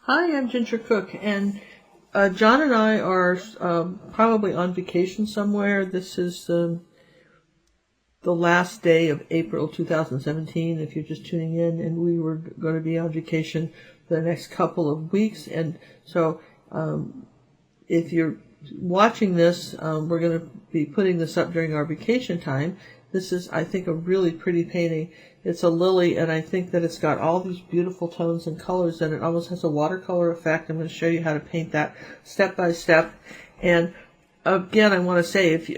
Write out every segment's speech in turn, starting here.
Hi, I'm Ginger Cook, and John and I are probably on vacation somewhere. This is the last day of April 2017, if you're just tuning in, and we were going to be on vacation for the next couple of weeks. And so if you're watching this, we're going to be putting this up during our vacation time. This is, I think, a really pretty painting. It's a lily, and I think that it's got all these beautiful tones and colors, and it almost has a watercolor effect. I'm going to show you how to paint that step by step. And again, I want to say, if you,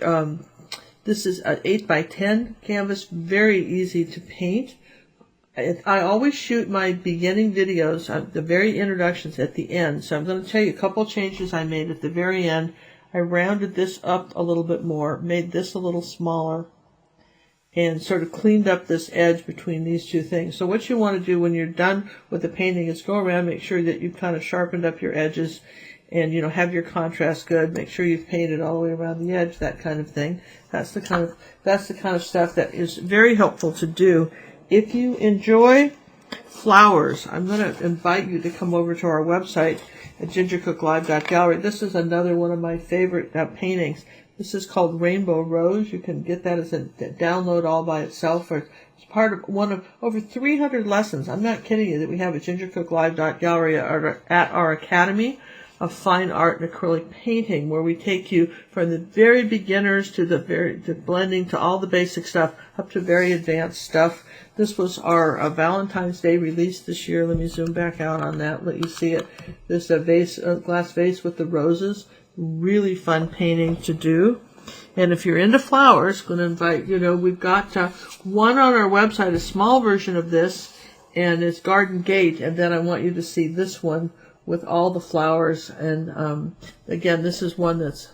this is an 8x10 canvas, very easy to paint. I always shoot my beginning videos, the very introductions, at the end. So I'm going to tell you a couple changes I made at the very end. I rounded this up a little bit more, made this a little smaller, and sort of cleaned up this edge between these two things. So what you want to do when you're done with the painting is go around, make sure that you've kind of sharpened up your edges and, you know, have your contrast good. Make sure you've painted all the way around the edge, that kind of thing. That's the kind of stuff that is very helpful to do. If you enjoy flowers, I'm going to invite you to come over to our website at gingercooklive.gallery. This is another one of my favorite paintings. This is called Rainbow Rose. You can get that as a download all by itself, or it's part of one of over 300 lessons. I'm not kidding you that we have at gingercooklive.gallery at our Academy of Fine Art and Acrylic Painting, where we take you from the very beginners to the blending to all the basic stuff up to very advanced stuff. This was our Valentine's Day release this year. Let me zoom back out on that, let you see it. There's a glass vase with the roses. Really fun painting to do. And if you're into flowers, I'm going to invite, we've got one on our website, a small version of this, and it's Garden Gate. And then I want you to see this one with all the flowers. And again, this is one that's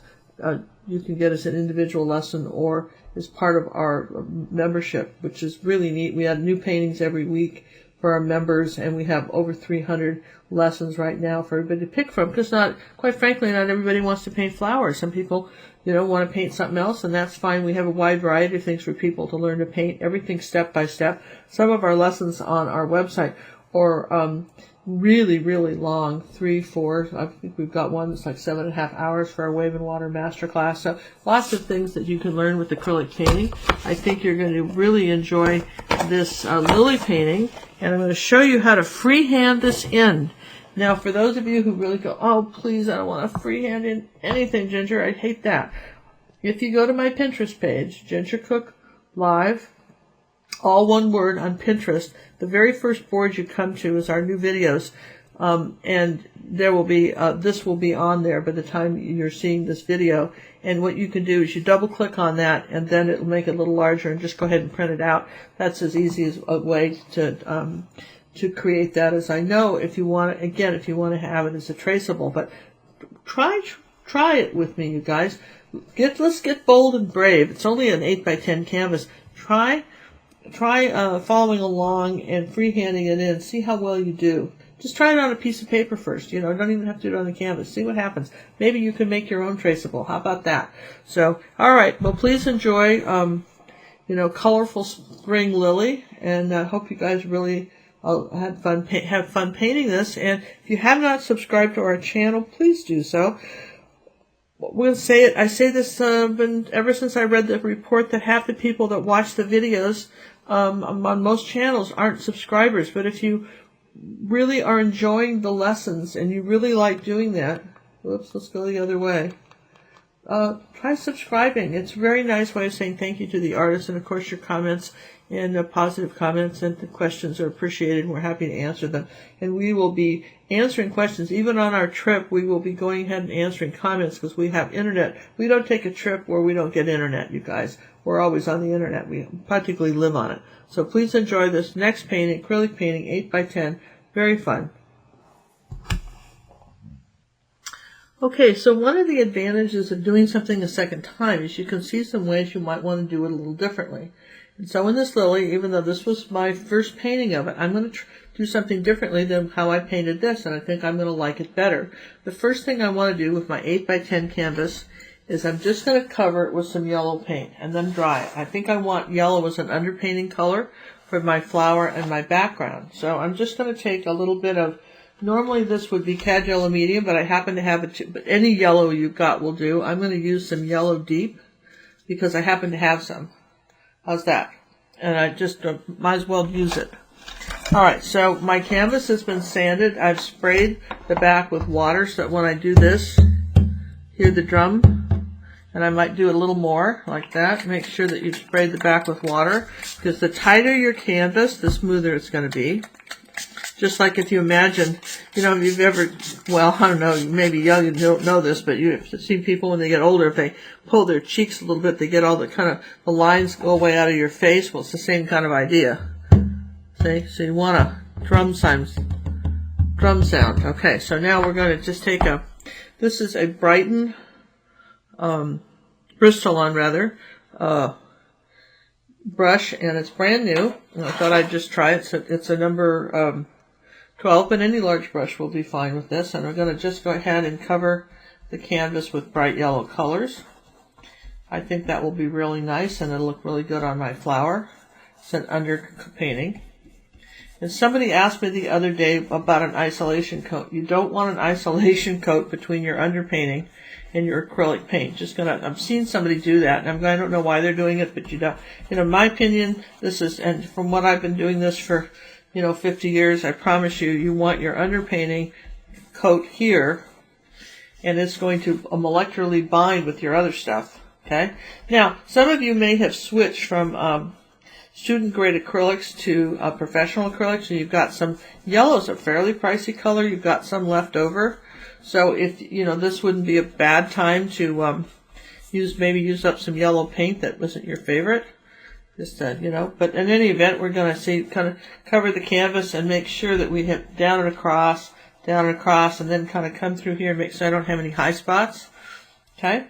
you can get as an individual lesson or as part of our membership, which is really neat. We have new paintings every week for our members, and we have over 300 lessons right now for everybody to pick from, because quite frankly, not everybody wants to paint flowers. Some people, want to paint something else, and that's fine. We have a wide variety of things for people to learn to paint, everything step by step. Some of our lessons on our website are really, really long, 3, 4. I think we've got one that's like 7.5 hours for our Wave and Water Masterclass. So lots of things that you can learn with acrylic painting. I think you're going to really enjoy this lily painting, and I'm going to show you how to freehand this in. Now, for those of you who really go, oh, please, I don't want to freehand in anything, Ginger, I hate that. If you go to my Pinterest page, Ginger Cook Live, all one word, on Pinterest, the very first board you come to is our new videos, and there will be this will be on there by the time you're seeing this video. And what you can do is you double click on that, and then it'll make it a little larger, and just go ahead and print it out. That's as easy as a way to create that as I know. If you want to, again, if you want to have it as a traceable, but try it with me, you guys. Let's get bold and brave. It's only an 8x10 canvas. Try following along and freehanding it in. See how well you do. Just try it on a piece of paper first. Don't even have to do it on the canvas. See what happens. Maybe you can make your own traceable. How about that? So, all right. Well, please enjoy, colorful spring lily, and I hope you guys really have fun painting this. And if you have not subscribed to our channel, please do so. We'll say it. I say this ever since I read the report that half the people that watch the videos on most channels aren't subscribers. But if you really are enjoying the lessons and you really like doing that, let's go the other way. Try subscribing. It's a very nice way of saying thank you to the artists, and of course your comments and positive comments and the questions are appreciated, and we're happy to answer them. And we will be answering questions. Even on our trip, we will be going ahead and answering comments because we have internet. We don't take a trip where we don't get internet, you guys. We're always on the internet. We practically live on it. So please enjoy this next painting, acrylic painting, 8x10. Very fun. Okay, so one of the advantages of doing something a second time is you can see some ways you might want to do it a little differently. And so in this lily, even though this was my first painting of it, I'm going to do something differently than how I painted this, and I think I'm going to like it better. The first thing I want to do with my 8x10 canvas is I'm just going to cover it with some yellow paint and then dry it. I think I want yellow as an underpainting color for my flower and my background. So I'm just going to take a little bit of Normally this would be cad yellow medium, but I happen to have it, but any yellow you've got will do. I'm going to use some yellow deep because I happen to have some. How's that? And I just might as well use it. Alright, so my canvas has been sanded. I've sprayed the back with water so that when I do this, hear the drum, and I might do a little more like that. Make sure that you've sprayed the back with water, because the tighter your canvas, the smoother it's going to be. Just like if you imagine, you know, if you've ever, well, I don't know, maybe young and don't know this, but you've seen people when they get older, if they pull their cheeks a little bit, they get all the kind of, the lines go away out of your face. Well, it's the same kind of idea. See? So you want a drum sound. Okay, so now we're going to just take this is a Brighton, Bristol-on rather, brush, and it's brand new. And I thought I'd just try it. So it's a number 12, but any large brush will be fine with this. And I'm going to just go ahead and cover the canvas with bright yellow colors. I think that will be really nice, and it'll look really good on my flower. It's an underpainting. And somebody asked me the other day about an isolation coat. You don't want an isolation coat between your underpainting and your acrylic paint. I've seen somebody do that, and I don't know why they're doing it, but you know, in my opinion, this is, and from what I've been doing this for, 50 years, I promise you, you want your underpainting coat here, and it's going to molecularly bind with your other stuff. Okay. Now, some of you may have switched from student grade acrylics to professional acrylics, and you've got some yellows, a fairly pricey color. You've got some left over. So if, this wouldn't be a bad time to use up some yellow paint that wasn't your favorite. Just, but in any event, we're going to kind of cover the canvas and make sure that we hit down and across, and then kind of come through here and make sure I don't have any high spots. Okay?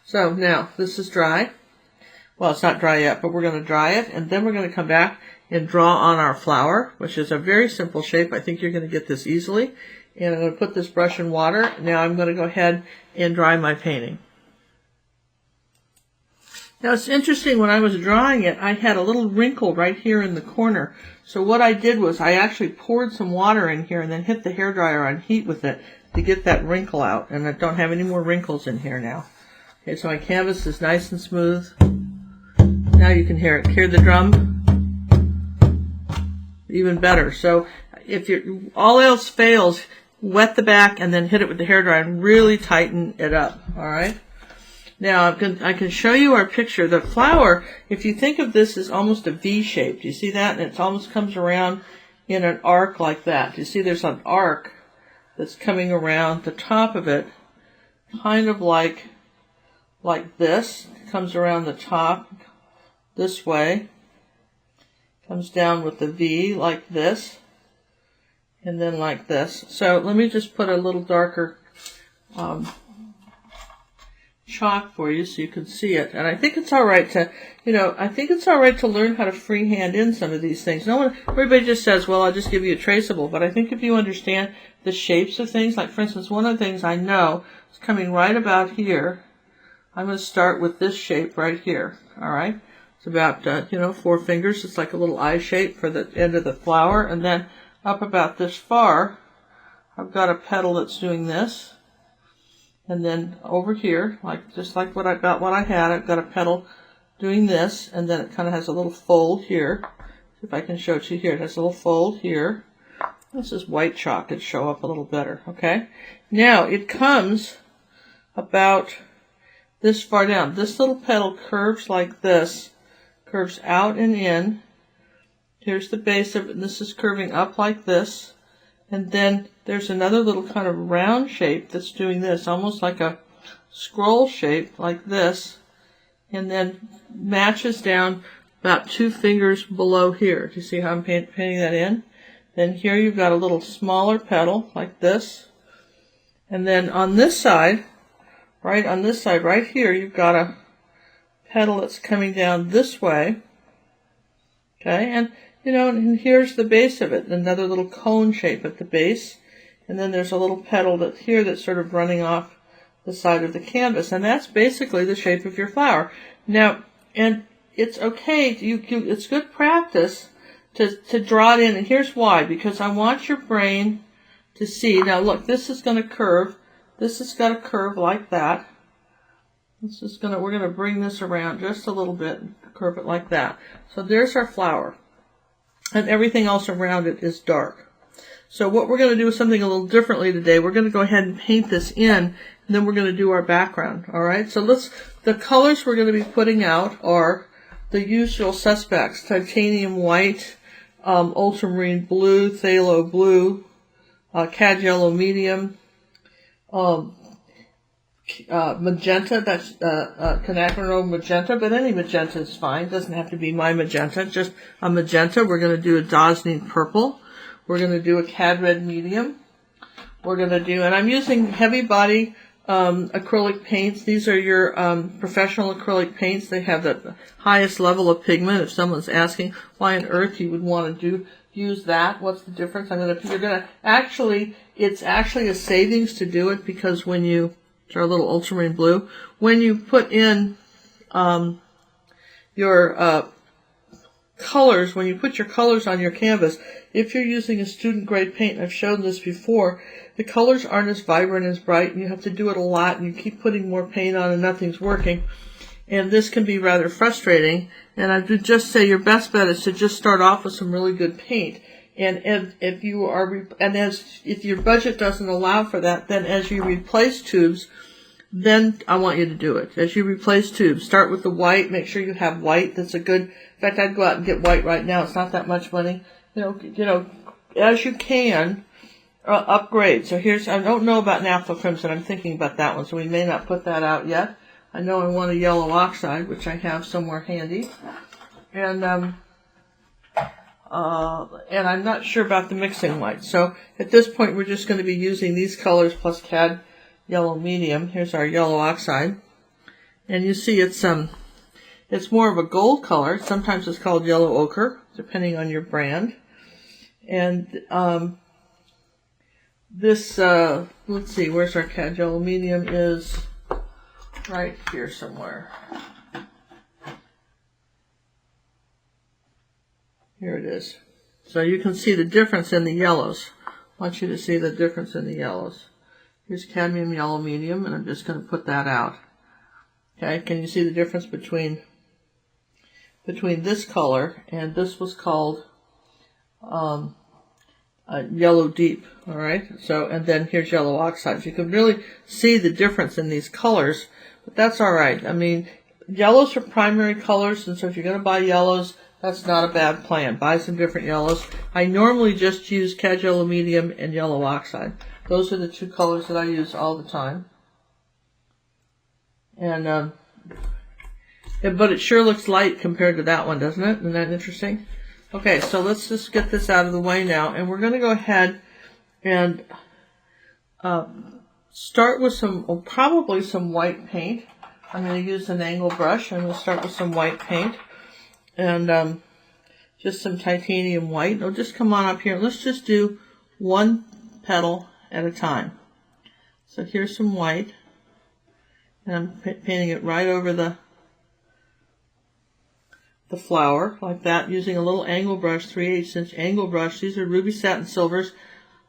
So now, this is dry. Well, it's not dry yet, but we're going to dry it, and then we're going to come back and draw on our flower, which is a very simple shape. I think you're going to get this easily. And I'm going to put this brush in water. Now I'm going to go ahead and dry my painting. Now it's interesting, when I was drawing it, I had a little wrinkle right here in the corner. So what I did was I actually poured some water in here and then hit the hairdryer on heat with it to get that wrinkle out. And I don't have any more wrinkles in here now. Okay, so my canvas is nice and smooth. Now you can hear it. Hear the drum? Even better. So if all else fails, wet the back and then hit it with the hairdryer and really tighten it up. All right. Now I can show you our picture. The flower, if you think of this as almost a V shape, do you see that? And it almost comes around in an arc like that. Do you see there's an arc that's coming around the top of it, kind of like this. It comes around the top this way, comes down with the V like this, and then like this. So let me just put a little darker chalk for you so you can see it. And I think it's all right to, learn how to freehand in some of these things. Everybody just says, well, I'll just give you a traceable. But I think if you understand the shapes of things, like for instance, one of the things I know is coming right about here. I'm going to start with this shape right here. All right. It's about, 4 fingers. It's like a little eye shape for the end of the flower. And then up about this far, I've got a petal that's doing this. And then over here, just like what I had, I've got a petal doing this, and then it kind of has a little fold here. See if I can show it to you here. It has a little fold here. This is white chalk. It'd show up a little better, okay? Now, it comes about this far down. This little petal curves like this, curves out and in. Here's the base of it, and this is curving up like this. And then there's another little kind of round shape that's doing this, almost like a scroll shape, like this, and then matches down about 2 fingers below here. Do you see how I'm painting that in? Then here you've got a little smaller petal, like this. And then on this side, right here, you've got a petal that's coming down this way. Okay, and and here's the base of it, another little cone shape at the base. And then there's a little petal that's sort of running off the side of the canvas. And that's basically the shape of your flower. Now, and it's okay, it's good practice to draw it in. And here's why. Because I want your brain to see. Now look, this is going to curve. This has got to curve like that. We're going to bring this around just a little bit and curve it like that. So there's our flower. And everything else around it is dark. So what we're going to do is something a little differently today. We're going to go ahead and paint this in, and then we're going to do our background. All right. So the colors we're going to be putting out are the usual suspects: titanium white, ultramarine blue, phthalo blue, cad yellow medium, magenta, that's quinacridone magenta, but any magenta is fine. It doesn't have to be my magenta, just a magenta. We're going to do a Dosney purple. We're going to do a cad red medium. We're going to do, and I'm using heavy body acrylic paints. These are your professional acrylic paints. They have the highest level of pigment. If someone's asking why on earth you would want to use that, what's the difference? It's actually a savings to do it, because when you, our little ultramarine blue, when you put in your colors, when you put your colors on your canvas, if you're using a student grade paint, I've shown this before, the colors aren't as vibrant, as bright, and you have to do it a lot, and you keep putting more paint on and nothing's working. And this can be rather frustrating. And I would just say your best bet is to just start off with some really good paint. And if your budget doesn't allow for that, then as you replace tubes, then I want you to do it. As you replace tubes, start with the white. Make sure you have white. That's a good. In fact, I'd go out and get white right now. It's not that much money. As you can, upgrade. So I don't know about naphtha crimson. I'm thinking about that one, so we may not put that out yet. I know I want a yellow oxide, which I have somewhere handy, and I'm not sure about the mixing white. So at this point, we're just going to be using these colors plus cad yellow medium. Here's our yellow oxide, and you see it's more of a gold color. Sometimes it's called yellow ochre, depending on your brand. And this, let's see, where's our cad yellow medium? Is right here somewhere. Here it is. So you can see the difference in the yellows. I want you to see the difference in the yellows. Here's cadmium yellow medium, and I'm just going to put that out. Okay, can you see the difference between this color, and this was called yellow deep, all right? So, and then here's yellow oxides. You can really see the difference in these colors, but that's all right. I mean, yellows are primary colors, and so if you're going to buy yellows, that's not a bad plan. Buy some different yellows. I normally just use cad yellow medium and yellow oxide. Those are the two colors that I use all the time. And but it sure looks light compared to that one, doesn't it? Isn't that interesting? Okay, so let's just get this out of the way now, and we're going to go ahead and start with probably some white paint. I'm going to use an angle brush. I'm going to start with some white paint, and just some titanium white. Now just come on up here. Let's just do one petal at a time. So here's some white, and I'm painting it right over the flower like that, using a little angle brush, 3/8 inch angle brush. These are ruby satin silvers.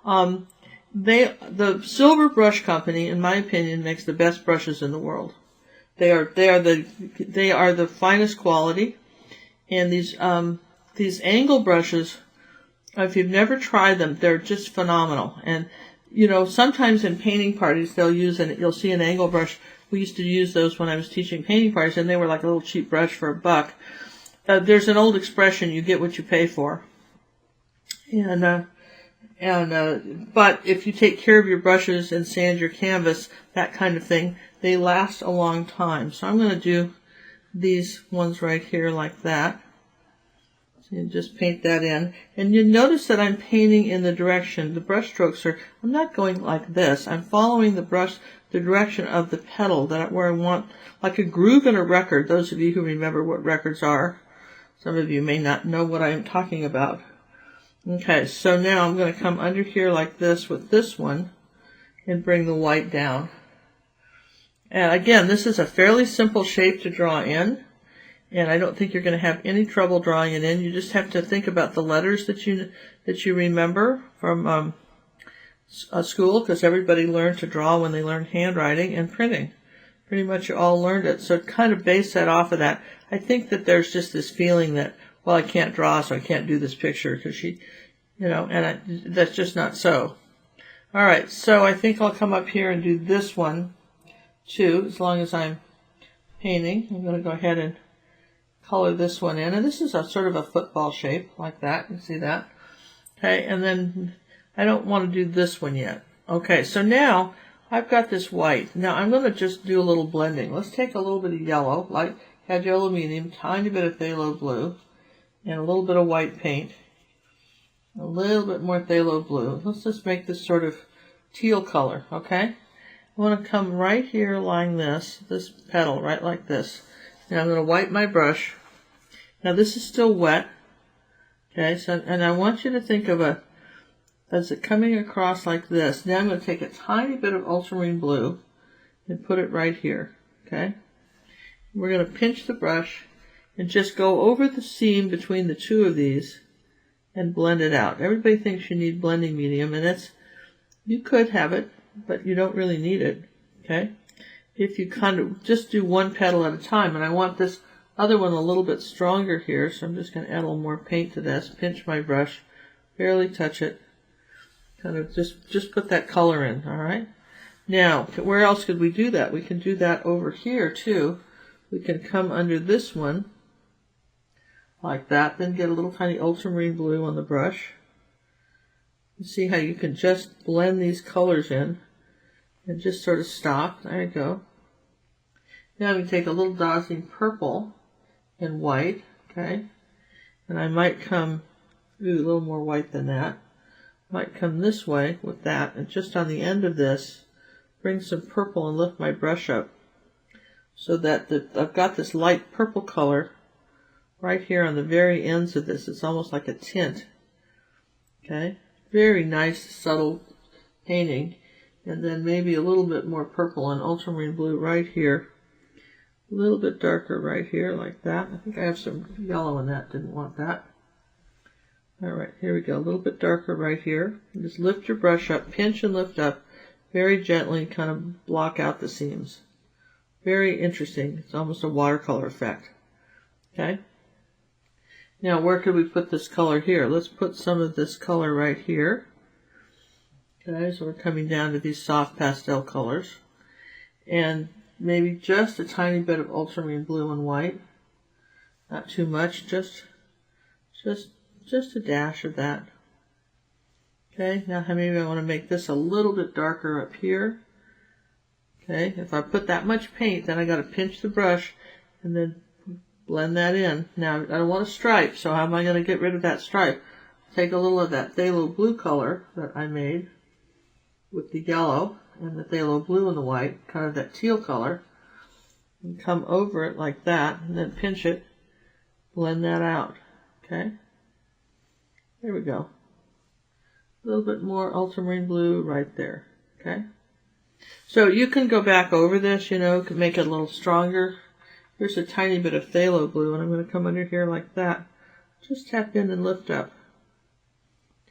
The Silver Brush Company, in my opinion, makes the best brushes in the world. They are the finest quality, and these angle brushes, if you've never tried them, they're just phenomenal. And sometimes in painting parties you'll see an angle brush. We used to use those when I was teaching painting parties, and they were like a little cheap brush for $1. There's an old expression: you get what you pay for. But if you take care of your brushes and sand your canvas, that kind of thing, they last a long time. So I'm going to do these ones right here like that. So you just paint that in. And you notice that I'm painting in the direction, the brush strokes are, I'm not going like this. I'm following the direction of the petal, where I want, like a groove in a record. Those of you who remember what records are. Some of you may not know what I am talking about. Okay, so now I'm going to come under here like this with this one and bring the white down. And again, this is a fairly simple shape to draw in, and I don't think you're going to have any trouble drawing it in. You just have to think about the letters that you remember from school, because everybody learned to draw when they learned handwriting and printing. Pretty much you all learned it. So kind of base that off of that. I think that there's just this feeling that, well, I can't draw, so I can't do this picture because she, that's just not so. All right, so I think I'll come up here and do this one too, as long as I'm painting. I'm going to go ahead and color this one in. And this is a sort of a football shape, like that. You see that? Okay, and then I don't want to do this one yet. Okay, so now I've got this white. Now I'm going to just do a little blending. Let's take a little bit of yellow, like had yellow medium, tiny bit of phthalo blue, and a little bit of white paint. A little bit more phthalo blue. Let's just make this sort of teal color, okay? I want to come right here along this petal, right like this. Now I'm going to wipe my brush. Now this is still wet, okay? So, and I want you to think of as it coming across like this. Now I'm going to take a tiny bit of ultramarine blue and put it right here, okay? We're going to pinch the brush and just go over the seam between the two of these and blend it out. Everybody thinks you need blending medium, and you could have it, but you don't really need it, okay? If you kind of just do one petal at a time, and I want this other one a little bit stronger here, so I'm just going to add a little more paint to this, pinch my brush, barely touch it, kind of just put that color in, all right? Now, where else could we do that? We can do that over here, too. We can come under this one, like that, then get a little tiny ultramarine blue on the brush. You see how you can just blend these colors in and just sort of stop. There you go. Now we take a little dazzling purple and white, okay? And I might come, a little more white than that. Might come this way with that, and just on the end of this, bring some purple and lift my brush up so that I've got this light purple color right here on the very ends of this. It's almost like a tint. Okay? Very nice, subtle painting. And then maybe a little bit more purple and ultramarine blue right here. A little bit darker right here, like that. I think I have some yellow in that. Didn't want that. Alright, here we go. A little bit darker right here. And just lift your brush up, pinch and lift up very gently, kind of block out the seams. Very interesting. It's almost a watercolor effect. Okay? Now, where could we put this color here? Let's put some of this color right here. Okay, so we're coming down to these soft pastel colors. And maybe just a tiny bit of ultramarine blue and white. Not too much, just a dash of that. Okay, now maybe I want to make this a little bit darker up here. Okay, if I put that much paint, then I got to pinch the brush and then blend that in. Now, I don't want a stripe, so how am I going to get rid of that stripe? Take a little of that phthalo blue color that I made with the yellow and the phthalo blue and the white, kind of that teal color, and come over it like that, and then pinch it, blend that out. Okay? There we go. A little bit more ultramarine blue right there. Okay? So you can go back over this, can make it a little stronger. Here's a tiny bit of phthalo blue, and I'm going to come under here like that. Just tap in and lift up.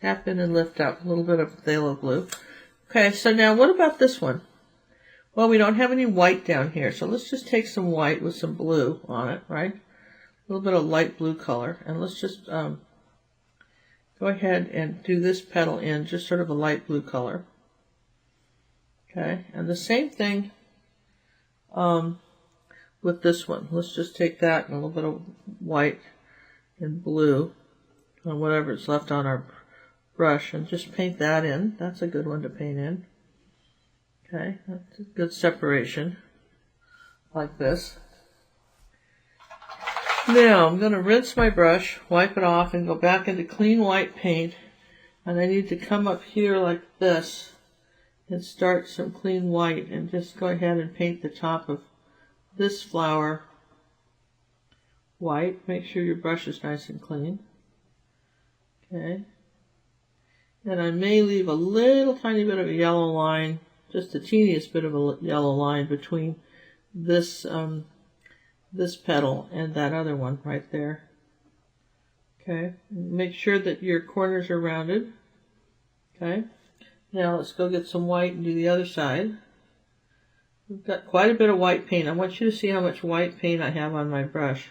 Tap in and lift up. A little bit of phthalo blue. Okay, so now what about this one? Well, we don't have any white down here, so let's just take some white with some blue on it, right? A little bit of light blue color, and let's just go ahead and do this petal in just sort of a light blue color. Okay, and the same thing with this one. Let's just take that and a little bit of white and blue on whatever's left on our brush and just paint that in. That's a good one to paint in. Okay, that's a good separation, like this. Now I'm going to rinse my brush, wipe it off, and go back into clean white paint. And I need to come up here like this and start some clean white and just go ahead and paint the top of this flower white. Make sure your brush is nice and clean. Okay. And I may leave a little tiny bit of a yellow line, just the teeniest bit of a yellow line between this this petal and that other one right there. Okay. Make sure that your corners are rounded. Okay. Now let's go get some white and do the other side. We've got quite a bit of white paint. I want you to see how much white paint I have on my brush.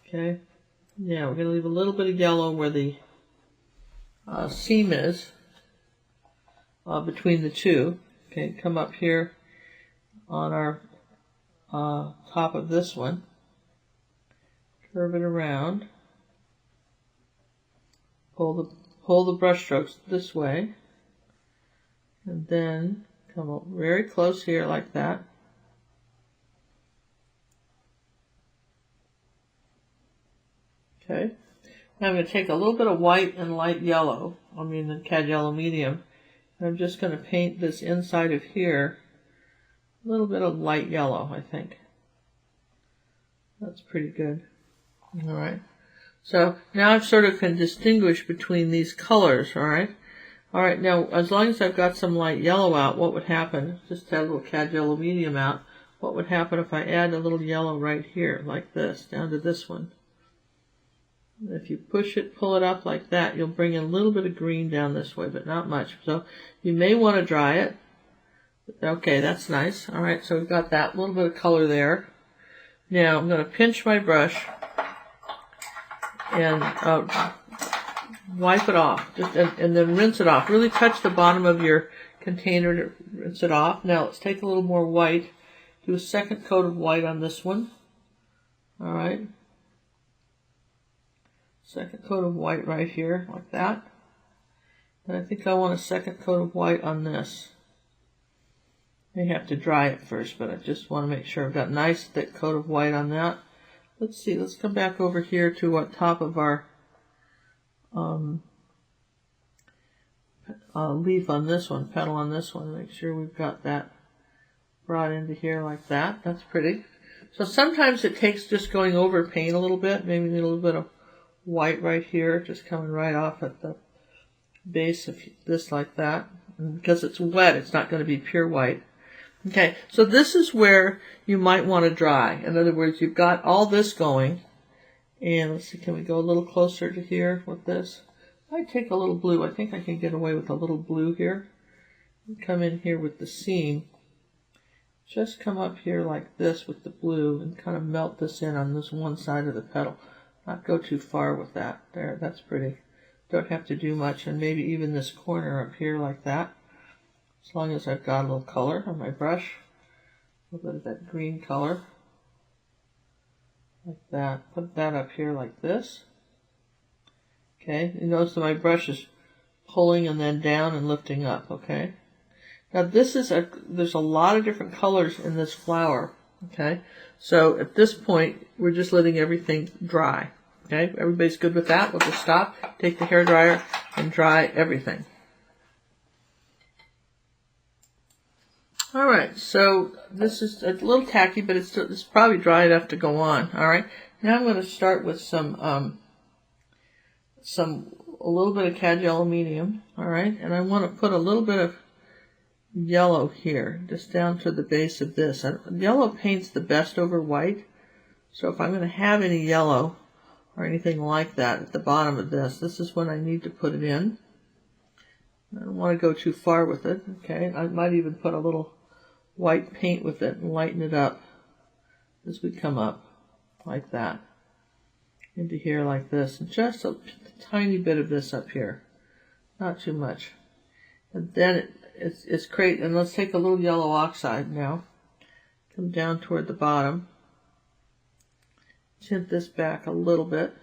Okay. Now we're going to leave a little bit of yellow where the seam is between the two. Okay, come up here on our top of this one. Curve it around. Pull the brush strokes this way. And then come up very close here like that. Okay. Now I'm going to take a little bit of white and light yellow, the cad yellow medium, and I'm just going to paint this inside of here a little bit of light yellow, I think. That's pretty good. All right. So now I've sort of can distinguish between these colors, all right? All right, now as long as I've got some light yellow out, what would happen, just add a little cad yellow medium out, what would happen if I add a little yellow right here, like this, down to this one? If you push it, pull it up like that, you'll bring in a little bit of green down this way, but not much. So you may want to dry it. Okay, that's nice. All right, so we've got that little bit of color there. Now I'm going to pinch my brush and wipe it off, and then rinse it off. Really touch the bottom of your container to rinse it off. Now let's take a little more white. Do a second coat of white on this one. All right. Second coat of white right here, like that. And I think I want a second coat of white on this. I have to dry it first, but I just want to make sure I've got a nice thick coat of white on that. Let's see, let's come back over here to what top of our leaf on this one, petal on this one. Make sure we've got that brought into here like that. That's pretty. So sometimes it takes just going over paint a little bit. Maybe need a little bit of white right here, just coming right off at the base of this like that. And because it's wet, it's not going to be pure white. Okay, so this is where you might want to dry. In other words, you've got all this going. And let's see, can we go a little closer to here with this? I take a little blue. I think I can get away with a little blue here. Come in here with the seam. Just come up here like this with the blue and kind of melt this in on this one side of the petal. Not go too far with that. There, that's pretty. Don't have to do much. And maybe even this corner up here like that. As long as I've got a little color on my brush. A little bit of that green color. Like that. Put that up here like this. Okay. You notice that my brush is pulling and then down and lifting up. Okay. Now this is there's a lot of different colors in this flower. Okay. So at this point, we're just letting everything dry. Okay. Everybody's good with that? We'll just stop, take the hairdryer, and dry everything. All right. So this is a little tacky, but it's probably dry enough to go on. All right. Now I'm going to start with a little bit of cad yellow medium. All right. And I want to put a little bit of yellow here, just down to the base of this. Yellow paints the best over white. So if I'm going to have any yellow or anything like that at the bottom of this is when I need to put it in. I don't want to go too far with it. Okay, I might even put a little white paint with it and lighten it up as we come up like that into here like this, and just a tiny bit of this up here, not too much. And then it's great. And let's take a little yellow oxide now. Come down toward the bottom. Tint this back a little bit.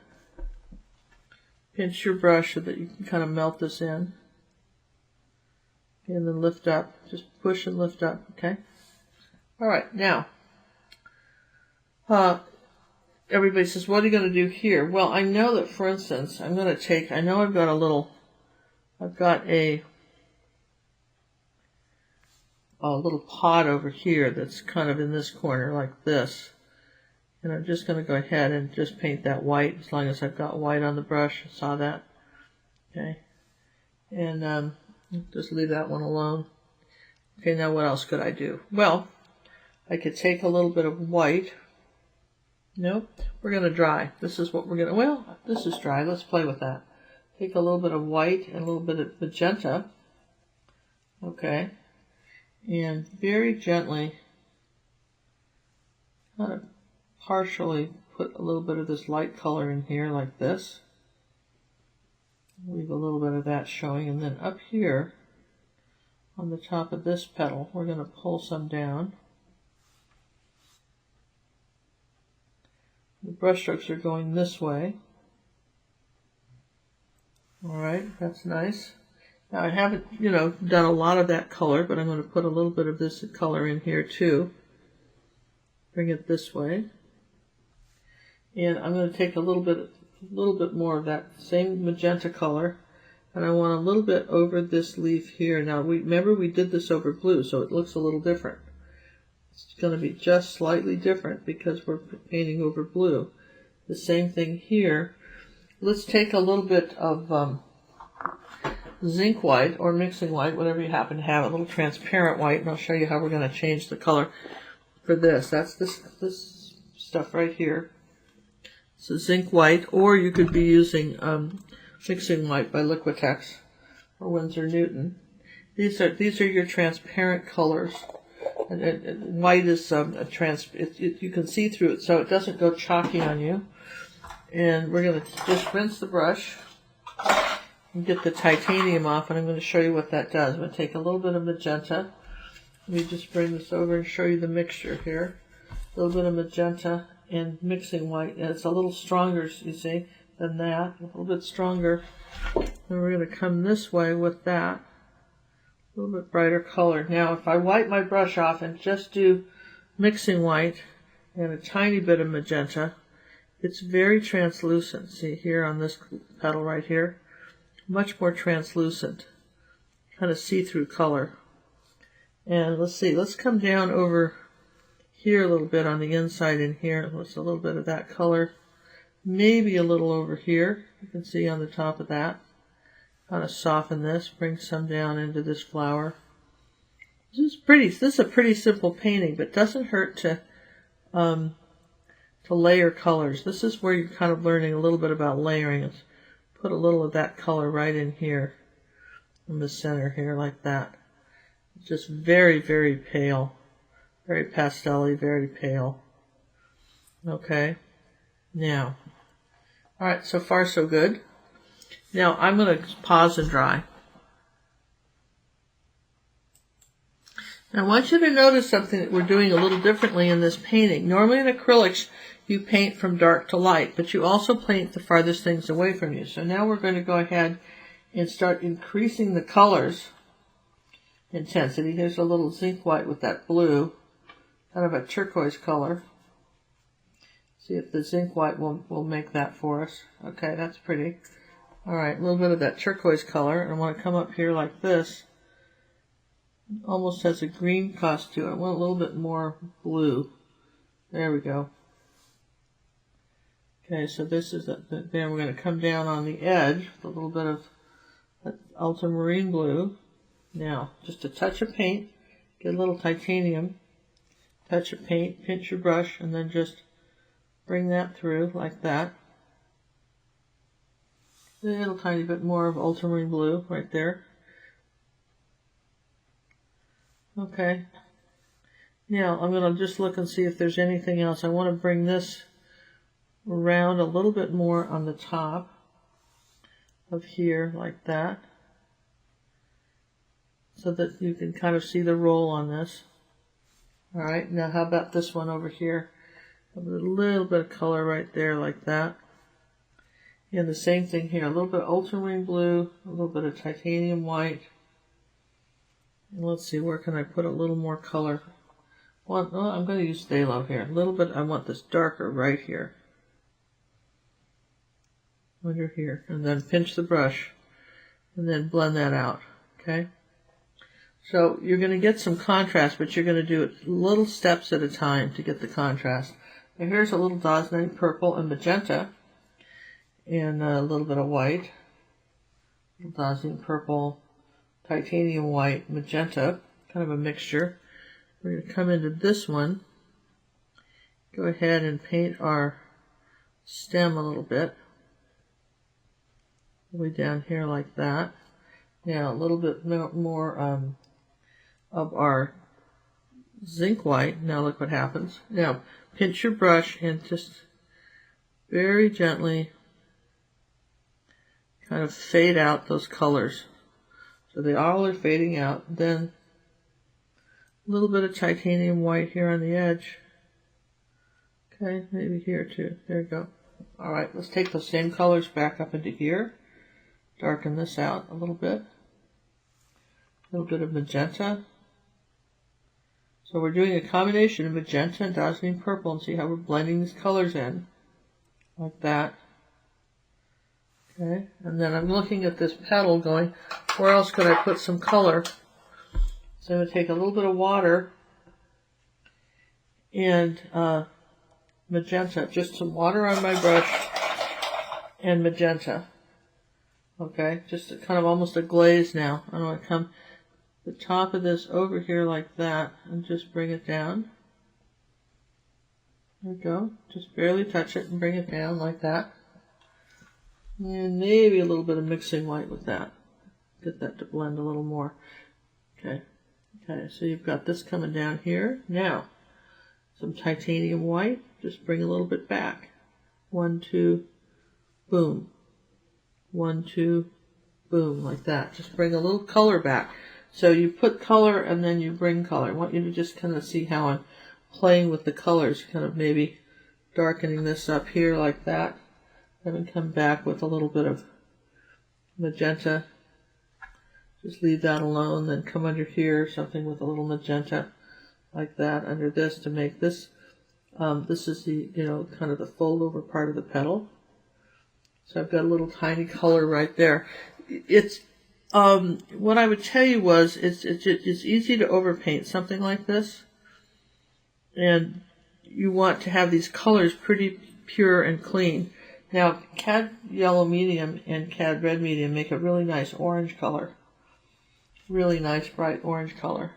Pinch your brush so that you can kind of melt this in. And then lift up. Just push and lift up, okay? All right, now, everybody says, what are you going to do here? Well, I know that, for instance, I know I've got a little pot over here that's kind of in this corner like this. And I'm just going to go ahead and just paint that white as long as I've got white on the brush. Saw that? Okay. And just leave that one alone. Okay, now what else could I do? Well, I could take a little bit of white. Nope. We're going to dry. This is what we're going to... Well, this is dry. Let's play with that. Take a little bit of white and a little bit of magenta. Okay, and very gently kind of partially put a little bit of this light color in here like this. Leave a little bit of that showing, and then up here on the top of this petal we're going to pull some down. The brush strokes are going this way. Alright, that's nice. Now I haven't, done a lot of that color, but I'm going to put a little bit of this color in here too. Bring it this way. And I'm going to take a little bit more of that same magenta color, and I want a little bit over this leaf here. Now remember we did this over blue, so it looks a little different. It's going to be just slightly different because we're painting over blue. The same thing here. Let's take a little bit of zinc white or mixing white, whatever you happen to have, a little transparent white, and I'll show you how we're going to change the color for this. That's this stuff right here. So zinc white, or you could be using mixing white by Liquitex or Winsor Newton. These are your transparent colors. And white is you can see through it, so it doesn't go chalky on you. And we're going to just rinse the brush and get the titanium off, and I'm going to show you what that does. I'm going to take a little bit of magenta. Let me just bring this over and show you the mixture here. A little bit of magenta and mixing white, and it's a little stronger, you see, than that. A little bit stronger. And we're going to come this way with that. A little bit brighter color. Now, if I wipe my brush off and just do mixing white and a tiny bit of magenta, it's very translucent. See here on this petal right here? Much more translucent. Kind of see-through color. And let's see, let's come down over here a little bit on the inside in here. Let's a little bit of that color. Maybe a little over here. You can see on the top of that. Kind of soften this, bring some down into this flower. This is a pretty simple painting, but it doesn't hurt to layer colors. This is where you're kind of learning a little bit about layering. Let's put a little of that color right in here, in the center here, like that. It's just very, very pale, very pastel-y, very pale. Okay, now, all right, so far so good. Now I'm going to pause and dry. Now I want you to notice something that we're doing a little differently in this painting. Normally in acrylics you paint from dark to light, but you also paint the farthest things away from you. So now we're going to go ahead and start increasing the colors intensity. Here's a little zinc white with that blue, kind of a turquoise color. See if the zinc white will make that for us. Okay, that's pretty. Alright, a little bit of that turquoise color, and I want to come up here like this. Almost has a green cast to it. I want a little bit more blue. There we go. Okay, so this is then we're going to come down on the edge with a little bit of ultramarine blue. Now, just a touch of paint, get a little titanium, touch of paint, pinch your brush, and then just bring that through like that. A little tiny bit more of ultramarine blue right there. Okay. Now I'm going to just look and see if there's anything else. I want to bring this around a little bit more on the top of here like that, so that you can kind of see the roll on this. Alright, now how about this one over here? A little bit of color right there like that. And the same thing here, a little bit of ultramarine blue, a little bit of titanium white. And let's see, where can I put a little more color? Well, I'm going to use phthalo here. A little bit, I want this darker right here. Under here. And then pinch the brush. And then blend that out. Okay? So you're going to get some contrast, but you're going to do it little steps at a time to get the contrast. Now here's a little Dazzling purple and magenta. And a little bit of white. Dazzling purple, titanium white, magenta. Kind of a mixture. We're going to come into this one. Go ahead and paint our stem a little bit. Way down here like that. Now a little bit more of our zinc white. Now look what happens. Now pinch your brush and just very gently kind of fade out those colors. So they all are fading out. Then a little bit of titanium white here on the edge. Okay, maybe here too. There you go. All right, let's take those same colors back up into here. Darken this out a little bit. A little bit of magenta. So we're doing a combination of magenta and dazzling purple, and see how we're blending these colors in. Like that. Okay, and then I'm looking at this petal going, where else could I put some color? So I'm going to take a little bit of water and magenta, just some water on my brush and magenta. Okay, just kind of almost a glaze now. I want to come the top of this over here like that and just bring it down. There we go. Just barely touch it and bring it down like that. And maybe a little bit of mixing white with that. Get that to blend a little more. Okay. Okay, so you've got this coming down here. Now, some titanium white. Just bring a little bit back. 1, 2, boom. 1, 2, boom, like that. Just bring a little color back. So you put color and then you bring color. I want you to just kind of see how I'm playing with the colors, kind of maybe darkening this up here like that. And come back with a little bit of magenta. Just leave that alone, then come under here, something with a little magenta like that under this to make this. This is the, kind of the fold over part of the petal. So I've got a little tiny color right there. It's, what I would tell you was, it's easy to overpaint something like this. And you want to have these colors pretty pure and clean. Now, Cad Yellow Medium and Cad Red Medium make a really nice orange color. Really nice bright orange color.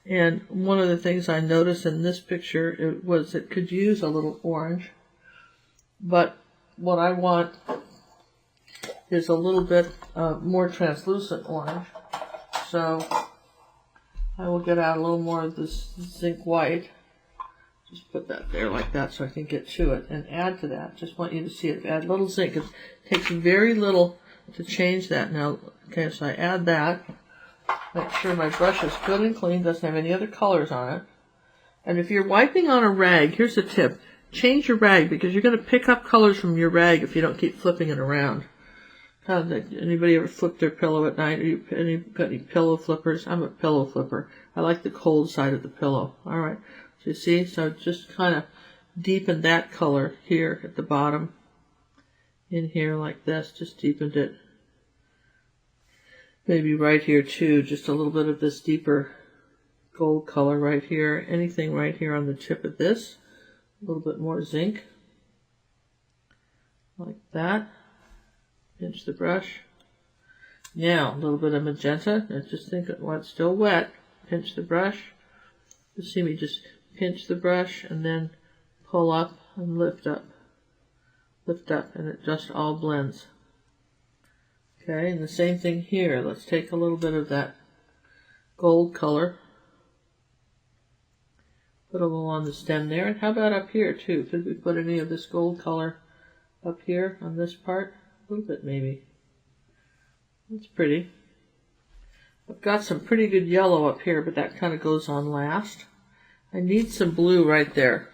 And one of the things I noticed in this picture was it could use a little orange. But what I want is a little bit more translucent orange. So I will get out a little more of this zinc white. Just put that there like that so I can get to it and add to that. Just want you to see it. Add a little zinc. It takes very little to change that. Now, okay, so I add that. Make sure my brush is good and clean, doesn't have any other colors on it. And if you're wiping on a rag, here's a tip. Change your rag because you're going to pick up colors from your rag if you don't keep flipping it around. Anybody ever flip their pillow at night? Got any pillow flippers? I'm a pillow flipper. I like the cold side of the pillow. All right. So you see? So just kind of deepen that color here at the bottom. In here like this. Just deepened it. Maybe right here too, just a little bit of this deeper gold color right here. Anything right here on the tip of this. A little bit more zinc. Like that. Pinch the brush. Now, a little bit of magenta. Now just think while it's still wet. Pinch the brush. You see me just pinch the brush and then pull up and lift up. Lift up and it just all blends. Okay, and the same thing here. Let's take a little bit of that gold color. Put a little on the stem there. And how about up here too? Could we put any of this gold color up here on this part? A little bit maybe. That's pretty. I've got some pretty good yellow up here, but that kind of goes on last. I need some blue right there.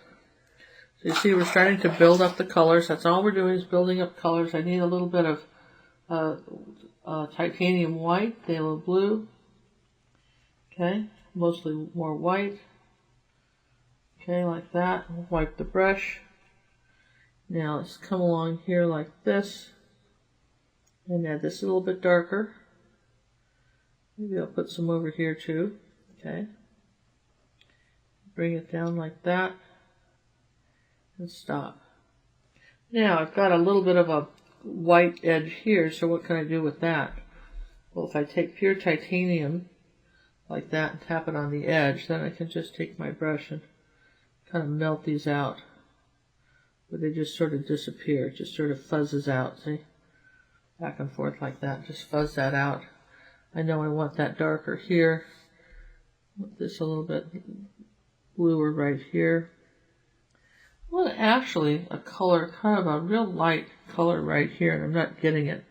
So you see we're starting to build up the colors. That's all we're doing is building up colors. I need a little bit of titanium white, phthalo blue. Okay, mostly more white. Okay, like that. Wipe the brush. Now let's come along here like this and add this a little bit darker. Maybe I'll put some over here too. Okay. Bring it down like that and stop. Now I've got a little bit of a white edge here, so what can I do with that? Well, if I take pure titanium like that and tap it on the edge, then I can just take my brush and kind of melt these out. But they just sort of disappear. It just sort of fuzzes out, see? Back and forth like that. Just fuzz that out. I know I want that darker here. this a little bit bluer right here. Well, actually a color, kind of a real light color right here, and I'm not getting it,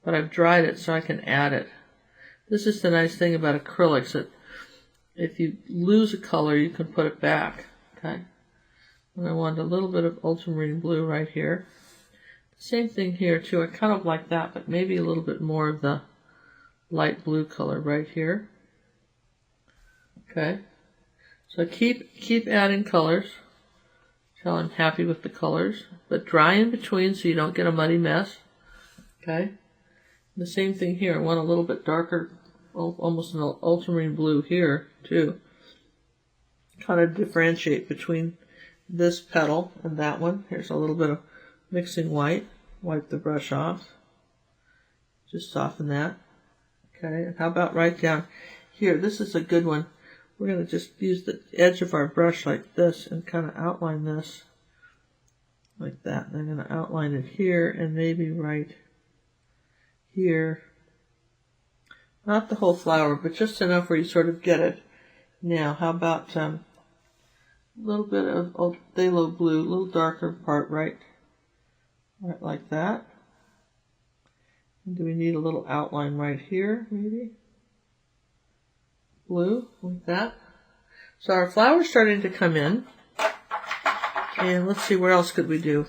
but I've dried it so I can add it. This is the nice thing about acrylics, that if you lose a color, you can put it back, okay? And I want a little bit of ultramarine blue right here. Same thing here too. I kind of like that, but maybe a little bit more of the light blue color right here. Okay. So keep adding colors till I'm happy with the colors, but dry in between so you don't get a muddy mess. Okay. The same thing here. I want a little bit darker, almost an ultramarine blue here too. Kind of differentiate between this petal and that one. Here's a little bit of mixing white. Wipe the brush off. Just soften that. Okay, and how about right down here? This is a good one. We're going to just use the edge of our brush like this and kind of outline this like that. And I'm going to outline it here and maybe right here. Not the whole flower, but just enough where you sort of get it. Now, how about a little bit of phthalo blue, a little darker part right like that. And do we need a little outline right here, maybe? Blue, like that. So our flower's starting to come in. And let's see, where else could we do?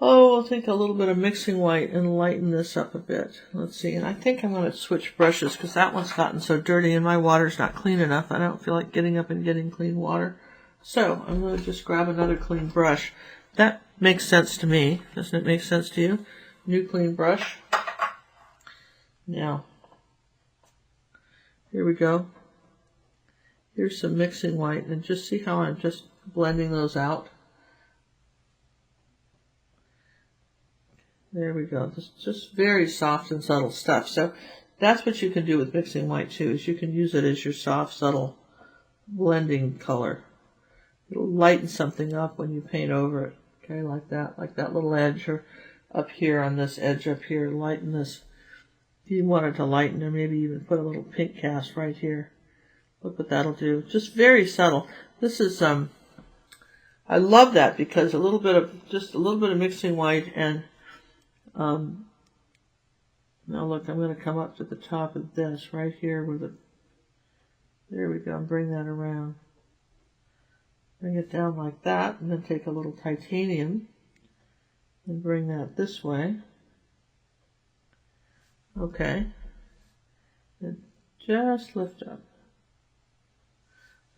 I'll take a little bit of mixing white and lighten this up a bit. Let's see, and I think I'm going to switch brushes because that one's gotten so dirty and my water's not clean enough. I don't feel like getting up and getting clean water. So I'm going to just grab another clean brush. That makes sense to me. Doesn't it make sense to you? New clean brush. Now, here we go. Here's some mixing white, and just see how I'm just blending those out. There we go. Just very soft and subtle stuff. So that's what you can do with mixing white too, is you can use it as your soft, subtle blending color. It'll lighten something up when you paint over it. Okay, like that little edge, or up here on this edge up here, lighten this. If you wanted to lighten, or maybe even put a little pink cast right here. Look what that'll do. Just very subtle. This is I love that because a little bit of mixing white and now look, I'm going to come up to the top of this right here there we go, and bring that around. Bring it down like that, and then take a little titanium and bring that this way. Okay. And just lift up.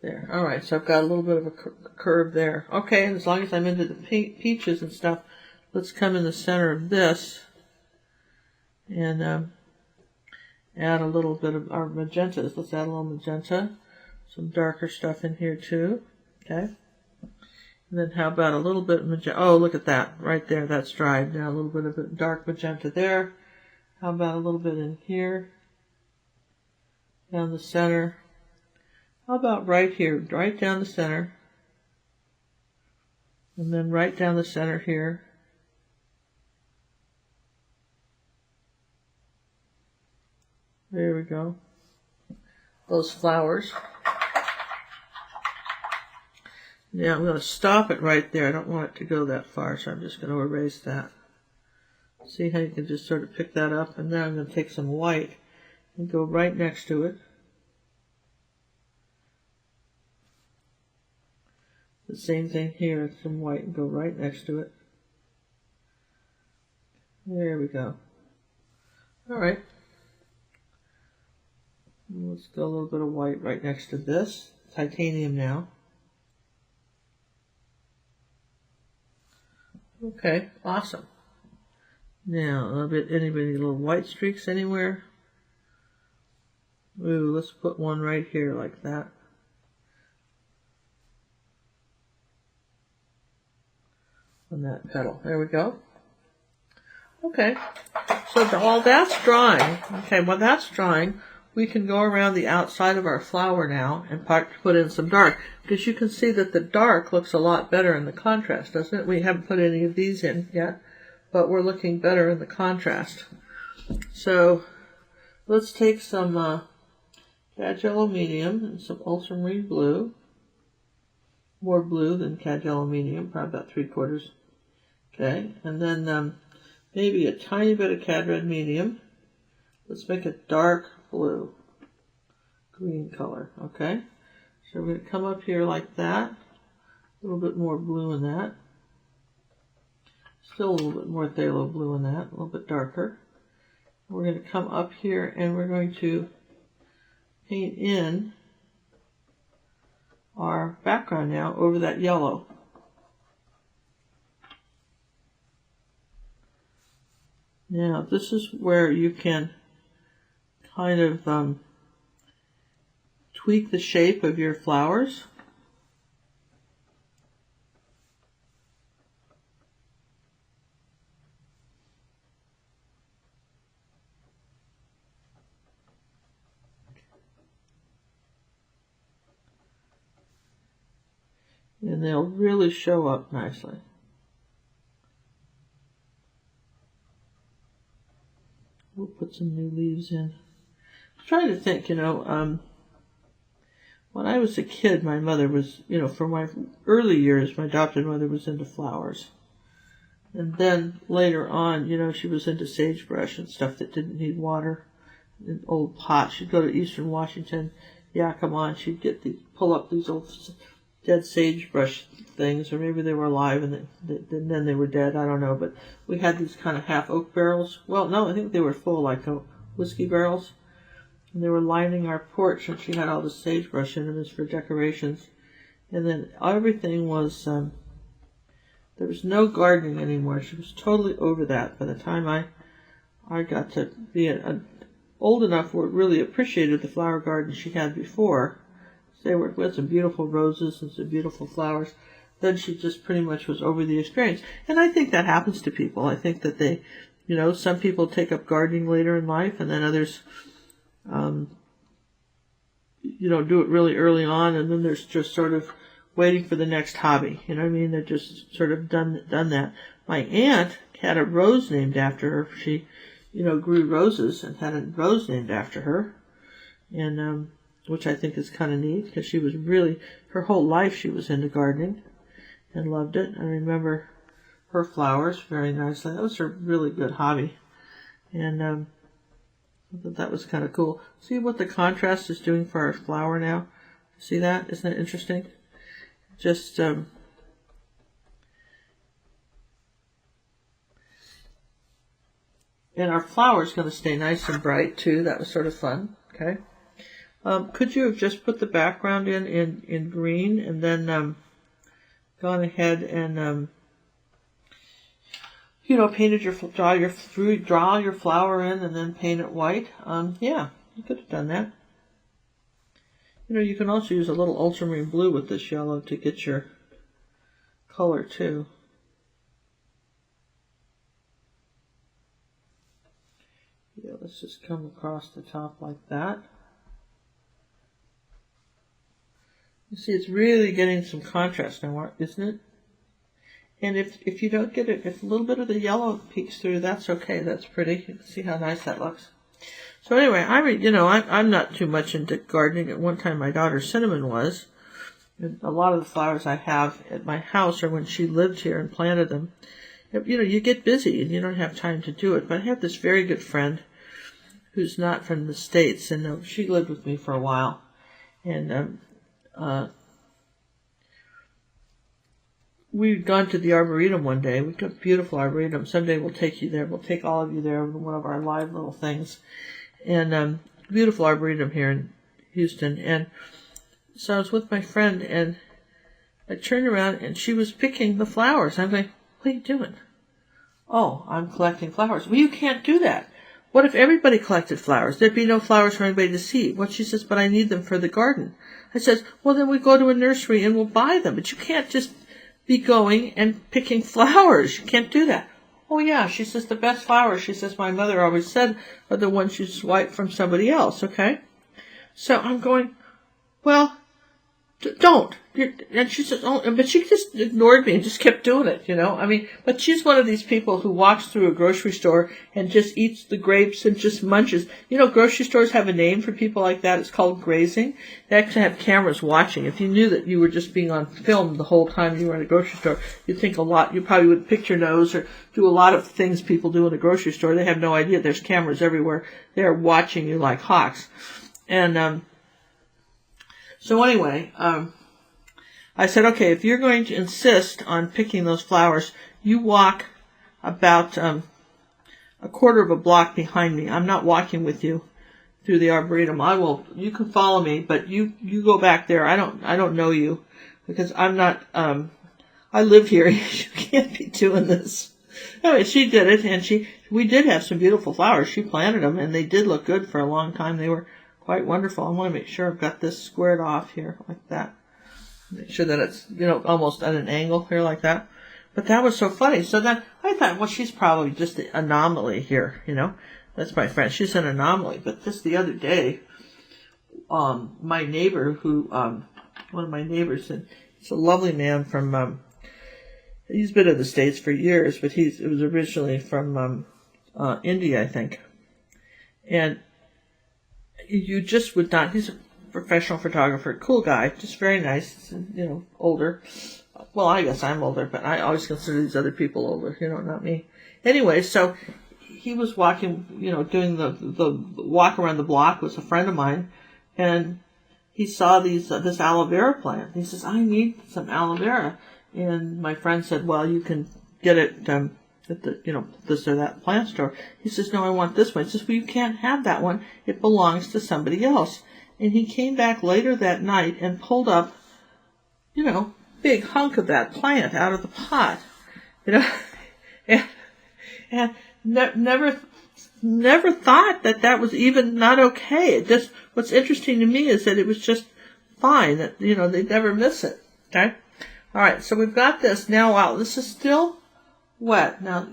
There. Alright, so I've got a little bit of a curve there. Okay, and as long as I'm into the peaches and stuff, let's come in the center of this and add a little bit of our magentas. Let's add a little magenta. Some darker stuff in here too. Okay. And then how about a little bit of magenta? Oh, look at that. Right there. That's dried. Now a little bit of a dark magenta there. How about a little bit in here? Down the center. How about right here? Right down the center. And then right down the center here. There we go. Those flowers. Now I'm going to stop it right there. I don't want it to go that far, so I'm just going to erase that. See how you can just sort of pick that up? And now I'm going to take some white and go right next to it. The same thing here, some white and go right next to it. There we go. Alright. Let's go a little bit of white right next to this. Titanium now. Okay, awesome. Now, a little bit, anybody, little white streaks anywhere? Ooh, let's put one right here like that. On that petal. There we go. Okay, so while that's drying, while that's drying, we can go around the outside of our flower now and put in some dark, because you can see that the dark looks a lot better in the contrast, doesn't it? We haven't put any of these in yet, but we're looking better in the contrast. So let's take some cad yellow medium, and some ultramarine blue. More blue than cad yellow medium, probably about 3/4. Okay, and then maybe a tiny bit of cad red medium. Let's make a dark blue, green color, okay? So we're going to come up here like that. A little bit more blue in that. Still a little bit more phthalo blue in that, a little bit darker. We're going to come up here and we're going to paint in our background now over that yellow. Now this is where you can kind of tweak the shape of your flowers. And they'll really show up nicely. We'll put some new leaves in. I'm trying to think, when I was a kid, my mother was, for my early years, my adopted mother was into flowers. And then later on, she was into sagebrush and stuff that didn't need water. In old pots. She'd go to Eastern Washington, Yakima, and she'd pull up these old dead sagebrush things, or maybe they were alive and then they were dead, I don't know, but we had these kind of half oak barrels. Well, no, I think they were full, like whiskey barrels, and they were lining our porch, and she had all the sagebrush in them as for decorations. And then everything was, there was no gardening anymore. She was totally over that by the time I got to be old enough where it really appreciated the flower garden she had before. They had some beautiful roses and some beautiful flowers. Then she just pretty much was over the experience. And I think that happens to people. I think that they, some people take up gardening later in life, and then others, do it really early on, and then they're just sort of waiting for the next hobby. You know what I mean? They're just sort of done that. My aunt had a rose named after her. She, grew roses and had a rose named after her. And, which I think is kind of neat, because she was really, her whole life she was into gardening and loved it. I remember her flowers very nicely. That was her really good hobby. And I thought that was kind of cool. See what the contrast is doing for our flower now? See that? Isn't that interesting? Just, and our flower is going to stay nice and bright too. That was sort of fun. Okay. Could you have just put the background in green and then gone ahead and painted draw your flower in and then paint it white? Yeah, you could have done that. You can also use a little ultramarine blue with this yellow to get your color too. Yeah, let's just come across the top like that. You see, it's really getting some contrast now, isn't it? And if you don't get it, if a little bit of the yellow peeks through, that's okay. That's pretty. You can see how nice that looks. So anyway, I'm not too much into gardening. At one time, my daughter Cinnamon was. And a lot of the flowers I have at my house are when she lived here and planted them. You get busy and you don't have time to do it. But I have this very good friend who's not from the States, and she lived with me for a while. And we'd gone to the Arboretum one day. We've got a beautiful Arboretum. Someday we'll take you there. We'll take all of you there on one of our live little things. And beautiful Arboretum here in Houston. And so I was with my friend, and I turned around, and she was picking the flowers. I'm like, what are you doing? Oh, I'm collecting flowers. Well, you can't do that. What if everybody collected flowers? There'd be no flowers for anybody to see. Well, she says, but I need them for the garden. I says, well, then we go to a nursery and we'll buy them. But you can't just be going and picking flowers. You can't do that. Oh, yeah. She says, the best flowers, she says, my mother always said, are the ones you swipe from somebody else, okay? So I'm going, well, Don't. And she said, oh, but she just ignored me and just kept doing it, I mean, but she's one of these people who walks through a grocery store and just eats the grapes and just munches. Grocery stores have a name for people like that. It's called grazing. They actually have cameras watching. If you knew that you were just being on film the whole time you were in a grocery store, you'd think a lot. You probably would pick your nose or do a lot of things people do in a grocery store. They have no idea. There's cameras everywhere. They're watching you like hawks. And, so anyway, I said, okay, if you're going to insist on picking those flowers, you walk about a quarter of a block behind me. I'm not walking with you through the Arboretum. You can follow me, but you go back there. I don't know you because I'm not, I live here. You can't be doing this. Anyway, she did it, and we did have some beautiful flowers. She planted them, and they did look good for a long time. They were quite wonderful. I want to make sure I've got this squared off here like that. Make sure that it's, almost at an angle here like that. But that was so funny. So then I thought, well, she's probably just an anomaly here, That's my friend. She's an anomaly. But just the other day, my neighbor one of my neighbors, and he's a lovely man from, he's been in the States for years, but it was originally from India, I think. And you just would not, he's a professional photographer, cool guy, just very nice, older. Well, I guess I'm older, but I always consider these other people older, not me. Anyway, so he was walking, doing the walk around the block with a friend of mine, and he saw this aloe vera plant. He says, I need some aloe vera. And my friend said, well, you can get it at the, this or that plant store. He says, no, I want this one. He says, well, you can't have that one. It belongs to somebody else. And he came back later that night and pulled up, big hunk of that plant out of the pot, and never thought that was even not okay. What's interesting to me is that it was just fine, that, they'd never miss it. Okay? All right, so we've got this. Now, wow, this is still wet. Now,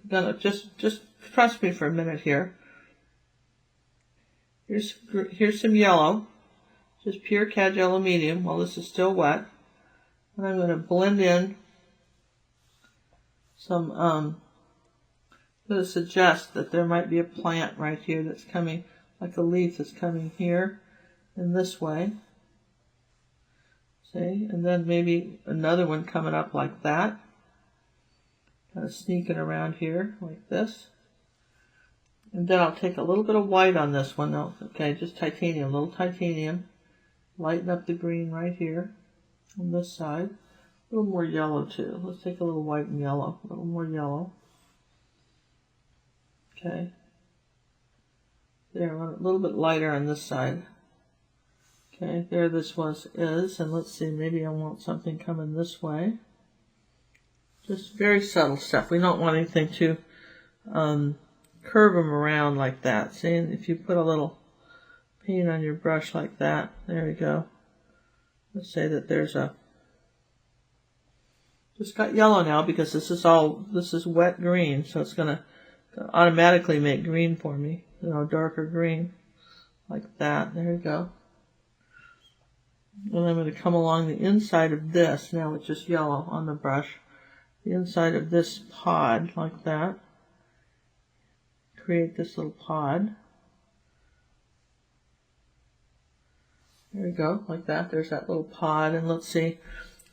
gonna just trust me for a minute here. Here's some yellow, just pure cad yellow medium while this is still wet. And I'm going to blend in some, I'm going to suggest that there might be a plant right here that's coming, like a leaf that's coming here and this way. See? And then maybe another one coming up like that. Kind of sneaking around here like this. And then I'll take a little bit of white on this one. Okay, just titanium, a little titanium. Lighten up the green right here on this side. A little more yellow too. Let's take a little white and yellow. A little more yellow. Okay. There, a little bit lighter on this side. Okay, there this is. And let's see, maybe I want something coming this way. Just very subtle stuff. We don't want anything to curve them around like that. See, and if you put a little paint on your brush like that, there we go. Let's say that there's just got yellow now because this is wet green, so it's going to automatically make green for me, darker green, like that. There we go. And I'm going to come along the inside of this, now it's just yellow on the brush, the inside of this pod, like that. Create this little pod. There we go, like that. There's that little pod. And let's see,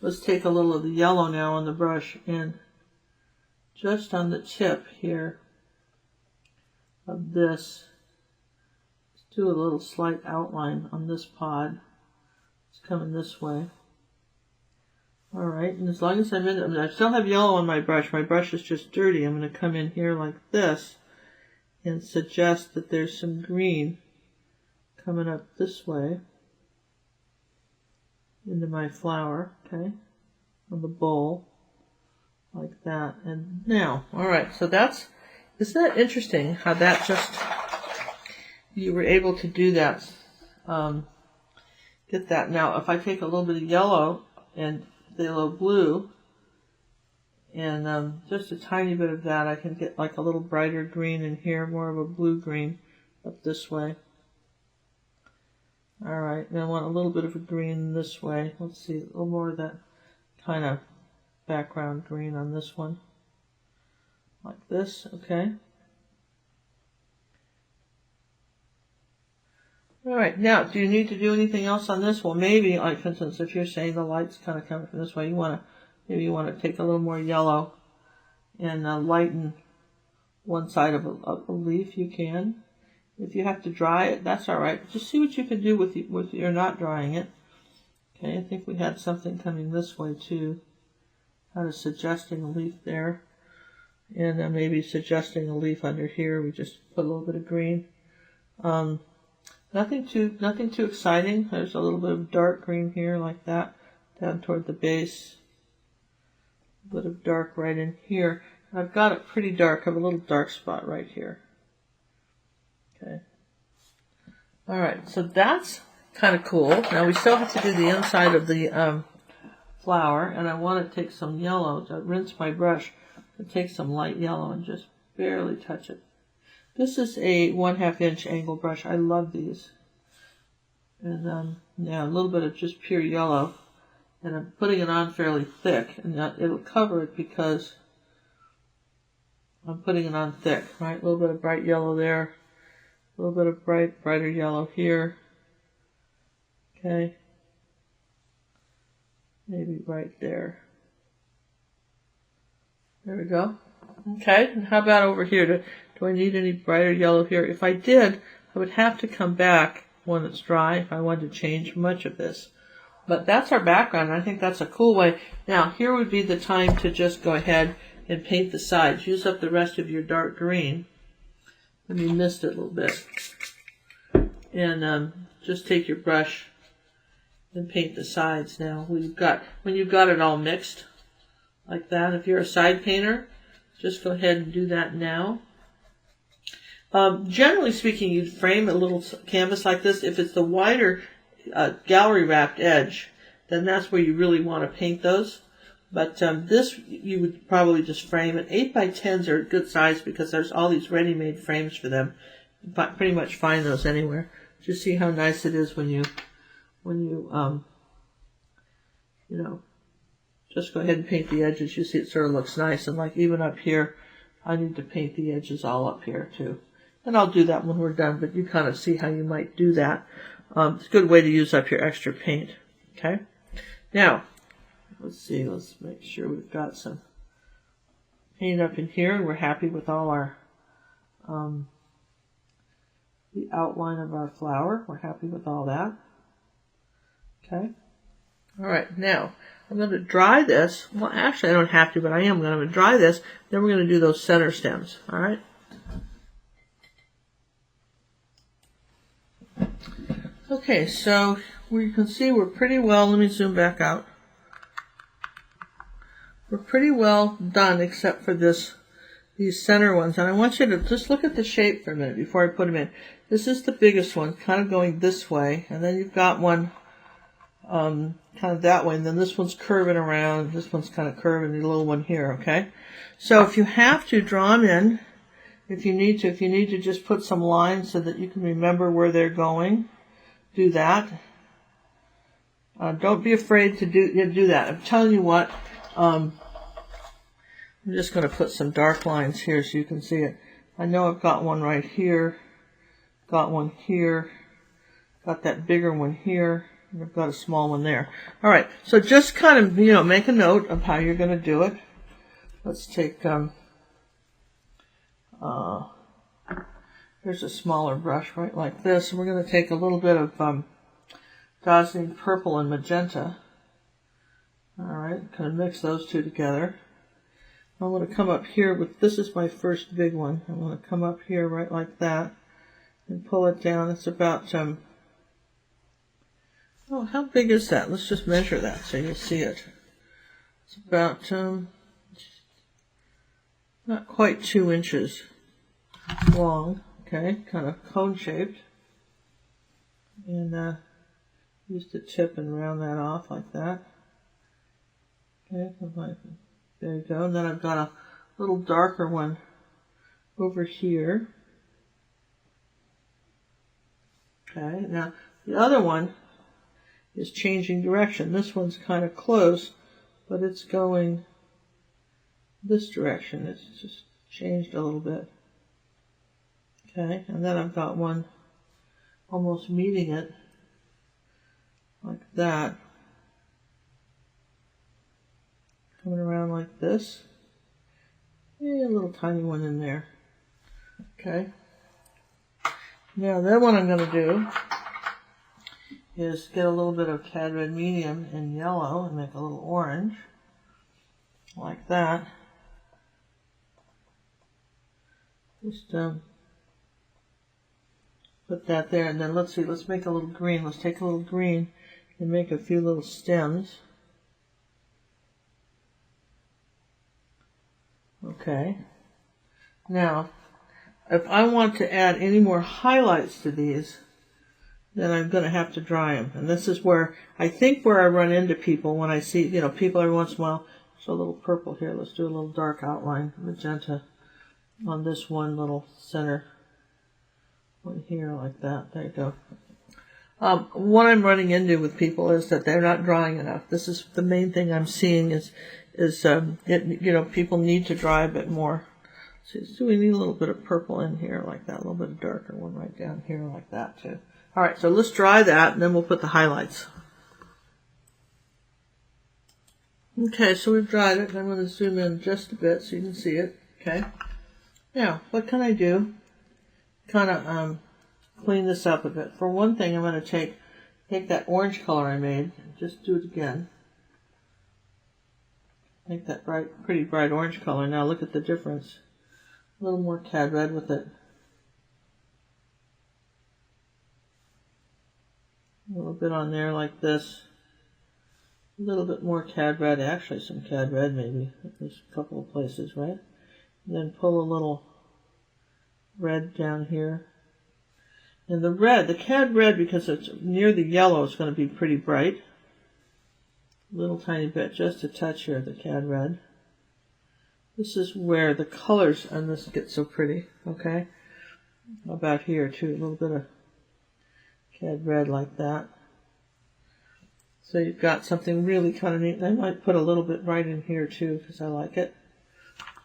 let's take a little of the yellow now on the brush and just on the tip here of this, let's do a little slight outline on this pod. It's coming this way. All right, and as long as I'm in it, I still have yellow on my brush. My brush is just dirty. I'm going to come in here like this and suggest that there's some green coming up this way into my flower, okay, on the bowl, like that. And now, all right, so isn't that interesting how that just, you were able to do that, get that. Now, if I take a little bit of yellow and phthalo blue, and just a tiny bit of that, I can get like a little brighter green in here, more of a blue-green up this way. All Alright, and I want a little bit of a green this way. Let's see, a little more of that kind of background green on this one. Like this, okay. Alright, now, do you need to do anything else on this? Well, maybe, like for instance, if you're saying the light's kind of coming from this way, maybe you want to take a little more yellow and lighten one side of a leaf, you can. If you have to dry it, that's alright. Just see what you can do with your not drying it. Okay, I think we had something coming this way too. Kind of suggesting a leaf there. And then maybe suggesting a leaf under here. We just put a little bit of green. Nothing too exciting. There's a little bit of dark green here, like that, down toward the base. A bit of dark right in here. And I've got it pretty dark. I have a little dark spot right here. Okay. All right, so that's kind of cool. Now we still have to do the inside of the flower, and I want to take some yellow. To rinse my brush to take some light yellow and just barely touch it. This is a 1/2 inch angle brush. I love these. And yeah, a little bit of just pure yellow. And I'm putting it on fairly thick. And it'll cover it because I'm putting it on thick, right? A little bit of bright yellow there. A little bit of brighter yellow here. Okay. Maybe right there. There we go. Okay, and how about over here? Do I need any brighter yellow here? If I did, I would have to come back when it's dry if I wanted to change much of this. But that's our background, and I think that's a cool way. Now, here would be the time to just go ahead and paint the sides. Use up the rest of your dark green. Let me mist it a little bit. And just take your brush and paint the sides now. When you've got it all mixed like that, if you're a side painter, just go ahead and do that now. Generally speaking, you'd frame a little canvas like this. If it's the wider gallery wrapped edge, then that's where you really want to paint those. But this, you would probably just frame it. 8x10s are a good size because there's all these ready-made frames for them. You pretty much find those anywhere. Just see how nice it is when you just go ahead and paint the edges. You see it sort of looks nice. And like even up here, I need to paint the edges all up here too. And I'll do that when we're done, but you kind of see how you might do that. It's a good way to use up your extra paint. Okay? Now, let's see. Let's make sure we've got some paint up in here. And we're happy with all our the outline of our flower. We're happy with all that. Okay? All right, now I'm going to dry this. Well, actually, I don't have to, but I am going to dry this. Then we're going to do those center stems. All right? Okay, so we can see we're pretty well. Let me zoom back out. We're pretty well done except for these center ones. And I want you to just look at the shape for a minute before I put them in. This is the biggest one, kind of going this way. And then you've got one kind of that way. And then this one's curving around. This one's kind of curving, the little one here, okay? So if you have to, draw them in. If you need to just put some lines so that you can remember where they're going, do that. Don't be afraid to do that. I'm telling you what, I'm just going to put some dark lines here so you can see it. I know I've got one right here, got one here, got that bigger one here, and I've got a small one there. All right, so just kind of, make a note of how you're going to do it. Let's take, here's a smaller brush, right, like this. And we're going to take a little bit of Dazzling Purple and Magenta. All right, kind of mix those two together. I want to come up here with, this is my first big one. I want to come up here right like that and pull it down. It's about, oh, how big is that? Let's just measure that so you'll see it. It's about, not quite 2 inches long. Okay, kind of cone shaped. And use the tip and round that off like that. Okay, there you go. And then I've got a little darker one over here. Okay, now The other one is changing direction. This one's kind of close, but it's going this direction. It's just changed a little bit. Okay, and then I've got one almost meeting it like that. Coming around like this. Yeah, a little tiny one in there. Okay. Now then what I'm going to do is get a little bit of cad red medium in yellow and make a little orange. Like that. Just put that there, and then let's see, let's make a little green. Let's take a little green and make a few little stems. Okay. Now, if I want to add any more highlights to these, then I'm going to have to dry them. And this is where, I think where I run into people when I see, people every once in a while. So a little purple here. Let's do a little dark outline, magenta, on this one little center one here like that. There you go. What I'm running into with people is that they're not drying enough. This is the main thing I'm seeing is people need to dry a bit more. So we need a little bit of purple in here like that, a little bit of darker one right down here like that too. All right, so let's dry that, and then we'll put the highlights. Okay, so we've dried it, and I'm going to zoom in just a bit so you can see it. Okay. Now, what can I do? Kind of clean this up a bit. For one thing, I'm going to take that orange color I made and just do it again. Make that pretty bright orange color. Now look at the difference. A little more cad red with it. A little bit on there like this. A little bit more cad red. Actually, some cad red maybe. There's a couple of places, right? And then pull a little red down here. And the cad red, because it's near the yellow, is going to be pretty bright. A little tiny bit, just a touch here of the cad red. This is where the colors on this get so pretty, okay? About here too, a little bit of cad red like that. So you've got something really kind of neat. I might put a little bit right in here too, because I like it.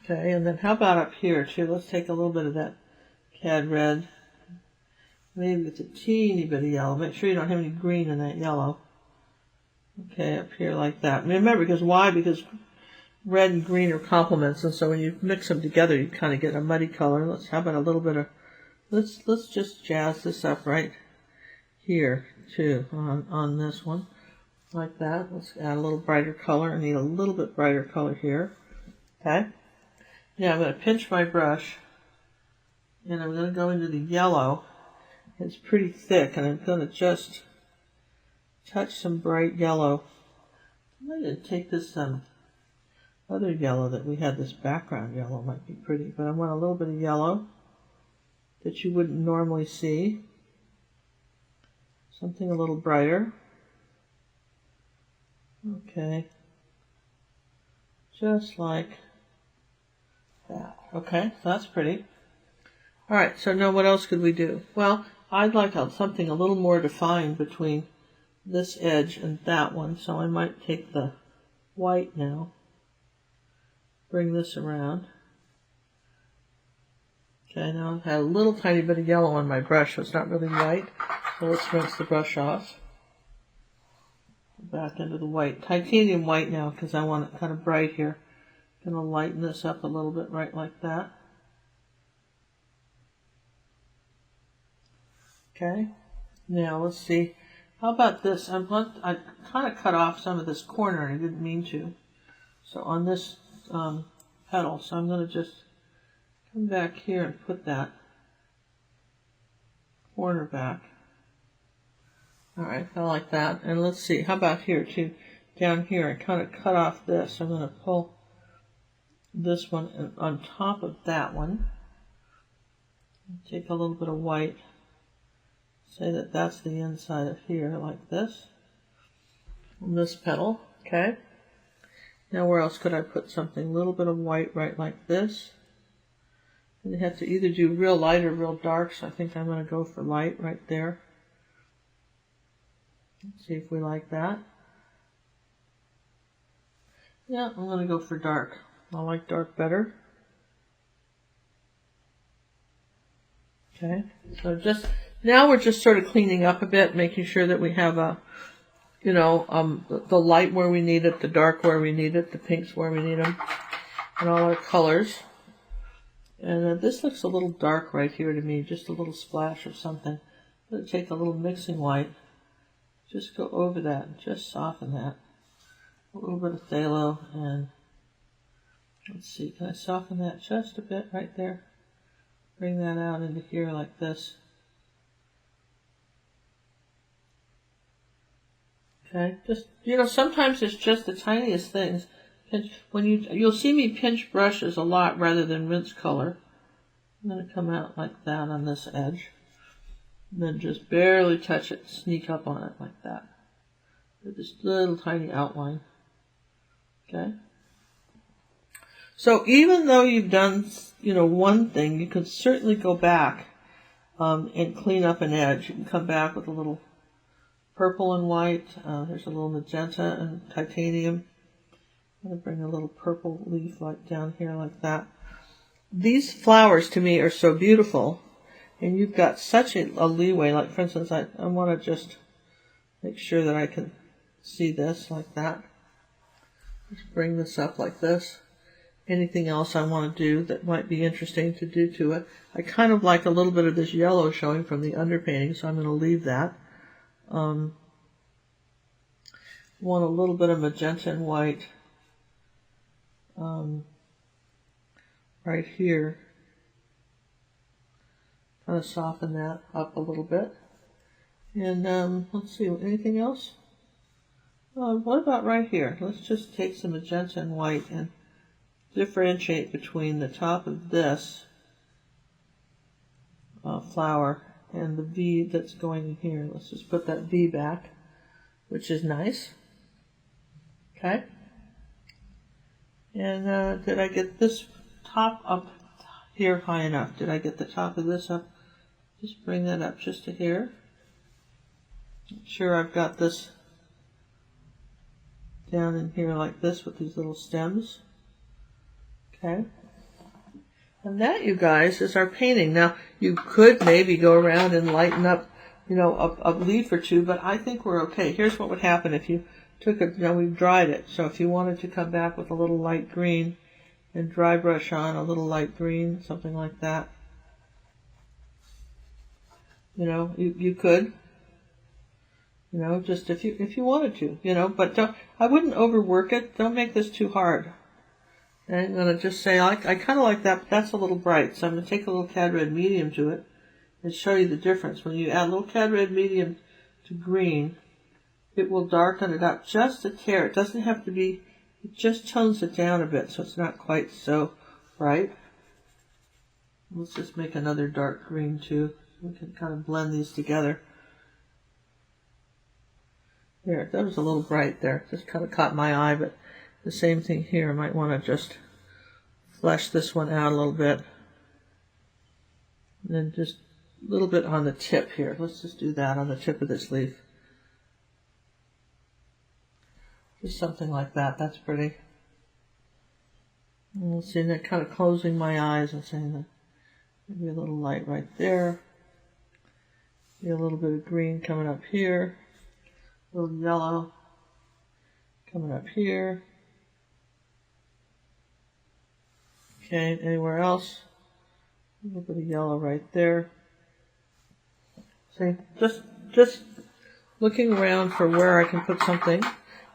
Okay, and then how about up here too? Let's take a little bit of that cad red. Maybe with a teeny bit of yellow. Make sure you don't have any green in that yellow. Okay, up here like that. Remember, why? Because red and green are complements, and so when you mix them together, you kind of get a muddy color. How about a little bit of, let's just jazz this up right here too on this one, like that. Let's add a little brighter color. I need a little bit brighter color here. Okay. Now I'm going to pinch my brush, and I'm going to go into the yellow. It's pretty thick, and I'm going to just touch some bright yellow. I'm going to take this other yellow that we had, this background yellow might be pretty, but I want a little bit of yellow that you wouldn't normally see. Something a little brighter. Okay. Just like that. Okay, so that's pretty. All right, so now what else could we do? Well, I'd like something a little more defined between this edge and that one, so I might take the white now. Bring this around. Okay, now I've had a little tiny bit of yellow on my brush, so it's not really white. So let's rinse the brush off. Back into the white. Titanium white now, because I want it kind of bright here. I'm going to lighten this up a little bit right like that. Okay, now let's see. How about this? I kind of cut off some of this corner, and I didn't mean to. So on this petal, so I'm going to just come back here and put that corner back. All right, I like that. And let's see, how about here too? Down here, I kind of cut off this. I'm going to pull this one on top of that one. Take a little bit of white. Say that that's the inside of here, like this. On this petal, okay? Now where else could I put something? A little bit of white right like this. And you have to either do real light or real dark, so I think I'm going to go for light right there. Let's see if we like that. Yeah, I'm going to go for dark. I like dark better. Okay, so just now we're just sort of cleaning up a bit, making sure that we have a, you know, the light where we need it, the dark where we need it, the pinks where we need them, and all our colors. And this looks a little dark right here to me, just a little splash of something. I'm going to take a little mixing white, just go over that and just soften that. A little bit of phthalo, and let's see, can I soften that just a bit right there? Bring that out into here like this. Okay, just, you know, sometimes it's just the tiniest things. When you'll see me pinch brushes a lot rather than rinse color. I'm going to come out like that on this edge. And then just barely touch it, sneak up on it like that. With this little tiny outline. Okay. So even though you've done, you know, one thing, you can certainly go back and clean up an edge. You can come back with a little purple and white. There's a little magenta and titanium. I'm going to bring a little purple leaf like down here like that. These flowers to me are so beautiful, and you've got such a leeway. Like, for instance, I want to just make sure that I can see this like that. Just bring this up like this. Anything else I want to do that might be interesting to do to it. I kind of like a little bit of this yellow showing from the underpainting, so I'm going to leave that. Want a little bit of magenta and white right here. Kind of soften that up a little bit. And let's see, anything else? What about right here? Let's just take some magenta and white and differentiate between the top of this flower and the V that's going in here. Let's just put that V back, which is nice. Okay. And did I get this top up here high enough? Did I get the top of this up? Just bring that up just to here. Make sure I've got this down in here like this with these little stems. Okay. And that, you guys, is our painting. Now, you could maybe go around and lighten up, you know, a leaf or two, but I think we're okay. Here's what would happen if you took it, you know, we've dried it. So if you wanted to come back with a little light green and dry brush on a little light green, something like that. You know, you could. You know, just if you wanted to, you know, but I wouldn't overwork it. Don't make this too hard. And I'm going to just say, I kind of like that, but that's a little bright. So I'm going to take a little cad red medium to it and show you the difference. When you add a little cad red medium to green, it will darken it up just a hair. It doesn't have to be, it just tones it down a bit so it's not quite so bright. Let's just make another dark green too. We can kind of blend these together. There, that was a little bright there. Just kind of caught my eye, but the same thing here. I might want to just flesh this one out a little bit. And then just a little bit on the tip here. Let's just do that on the tip of this leaf. Just something like that. That's pretty. And we'll see that kind of closing my eyes and saying that maybe a little light right there. Maybe a little bit of green coming up here. A little yellow coming up here. Okay, anywhere else? A little bit of yellow right there. See, just looking around for where I can put something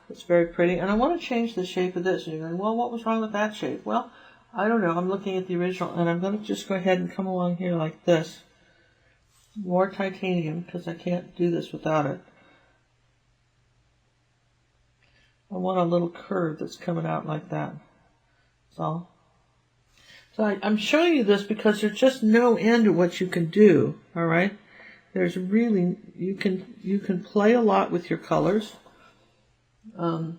that's very pretty. And I want to change the shape of this. And you're going, well, what was wrong with that shape? Well, I don't know. I'm looking at the original, and I'm going to just go ahead and come along here like this. More titanium, because I can't do this without it. I want a little curve that's coming out like that. That's all. So I'm showing you this because there's just no end to what you can do. All right, there's really you can play a lot with your colors. I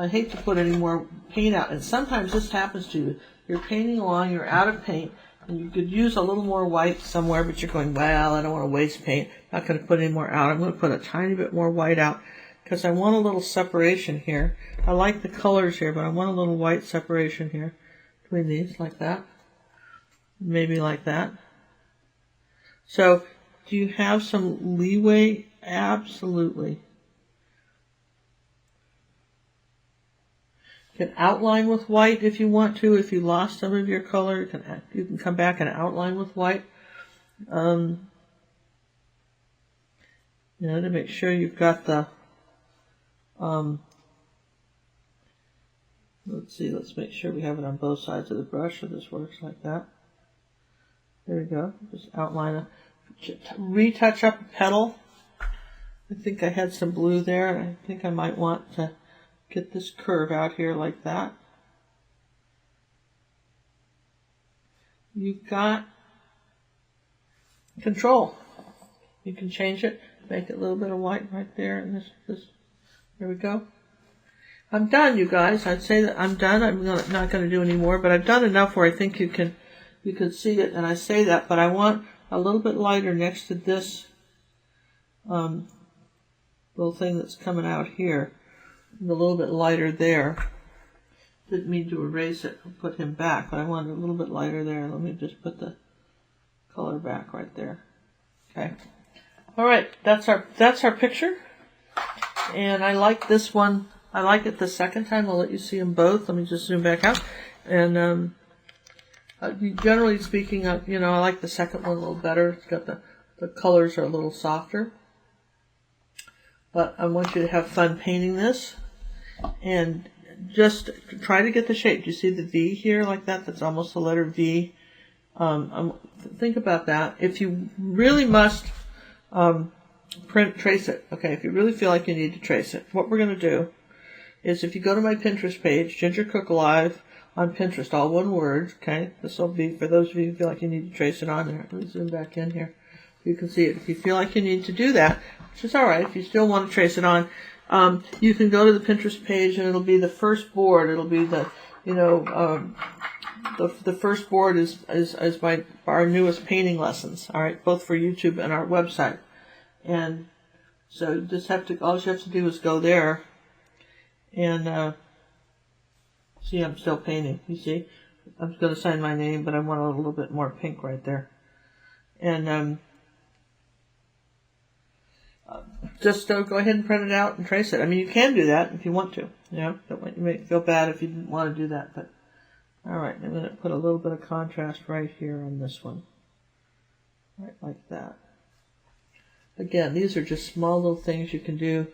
hate to put any more paint out, and sometimes this happens to you. You're painting along, you're out of paint, And you could use a little more white somewhere, but you're going, well, I don't want to waste paint. I'm not going to put any more out. I'm going to put a tiny bit more white out because I want a little separation here. I like the colors here, but I want a little white separation here between these, like that. Maybe like that. So, do you have some leeway? Absolutely. You can outline with white if you want to. If you lost some of your color, you can come back and outline with white. To make sure you've got the, let's make sure we have it on both sides of the brush so this works like that. There we go. Just outline retouch up a petal. I think I had some blue there, and I think I might want to get this curve out here like that. You've got control. You can change it, make it a little bit of white right there, and this. There we go. I'm done, you guys. I'd say that I'm done. I'm not going to do any more, but I've done enough where I think you can see it, and I say that, but I want a little bit lighter next to this little thing that's coming out here. And a little bit lighter there. Didn't mean to erase it and put him back, but I wanted a little bit lighter there. Let me just put the color back right there. Okay. All right, that's our picture. And I like this one. I like it the second time. I'll let you see them both. Let me just zoom back out. And generally speaking, I like the second one a little better. It's got the colors are a little softer. But I want you to have fun painting this. And just try to get the shape. Do you see the V here like that? That's almost the letter V. Think about that. If you really must trace it, okay, if you really feel like you need to trace it, what we're going to do is if you go to my Pinterest page, Ginger Cook Alive on Pinterest, all one word, okay? This will be for those of you who feel like you need to trace it on there. Let me zoom back in here. You can see it. If you feel like you need to do that, which is all right, if you still want to trace it on, you can go to the Pinterest page and it'll be the first board. It'll be the first board is our newest painting lessons. All right, both for YouTube and our website. And so you just all you have to do is go there and see, I'm still painting. You see, I'm going to sign my name, but I want a little bit more pink right there. And just go ahead and print it out and trace it. I mean, you can do that if you want to. You may feel bad if you didn't want to do that, but all right. I'm going to put a little bit of contrast right here on this one, right like that. Again, these are just small little things you can do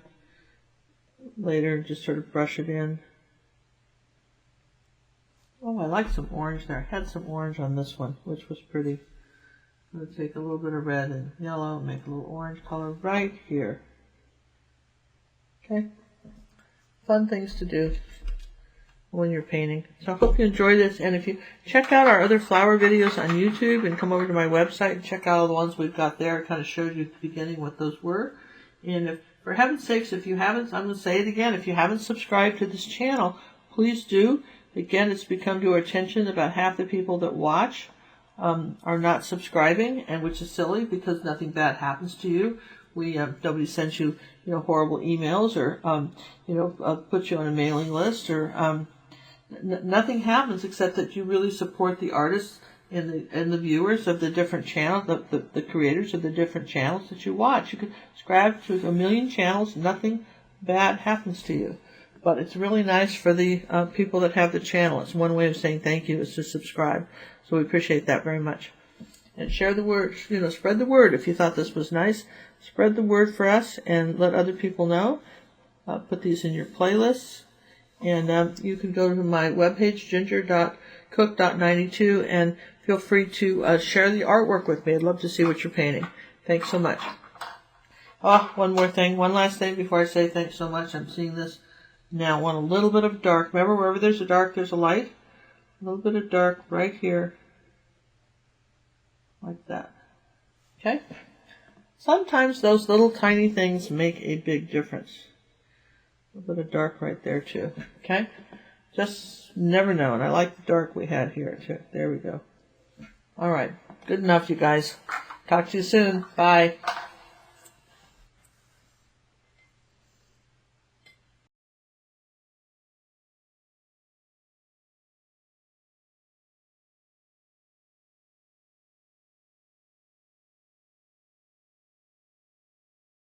later. Just sort of brush it in. Oh, I like some orange there. I had some orange on this one, which was pretty. I'm going to take a little bit of red and yellow and make a little orange color right here. Okay? Fun things to do when you're painting. So I hope you enjoy this. And if you check out our other flower videos on YouTube and come over to my website and check out all the ones we've got there, I kind of showed you at the beginning what those were. And if, for heaven's sakes, if you haven't, I'm going to say it again, if you haven't subscribed to this channel, please do. Again, it's become to our attention about half the people that watch are not subscribing, and which is silly because nothing bad happens to you. Nobody sends you, horrible emails or, puts you on a mailing list or, nothing happens except that you really support the artists and the viewers of the different channels, the creators of the different channels that you watch. You can subscribe to 1 million channels, nothing bad happens to you. But it's really nice for the people that have the channel. It's one way of saying thank you is to subscribe. So we appreciate that very much. And share the word, spread the word. If you thought this was nice, spread the word for us and let other people know. Put these in your playlists. And you can go to my webpage, ginger.cook.92, and feel free to share the artwork with me. I'd love to see what you're painting. Thanks so much. Oh, one last thing before I say thanks so much. I'm seeing this now. I want a little bit of dark. Remember, wherever there's a dark, there's a light. A little bit of dark right here. Like that. Okay? Sometimes those little tiny things make a big difference. A little bit of dark right there too. Okay? Just never know. And I like the dark we had here too. There we go. All right. Good enough, you guys. Talk to you soon. Bye.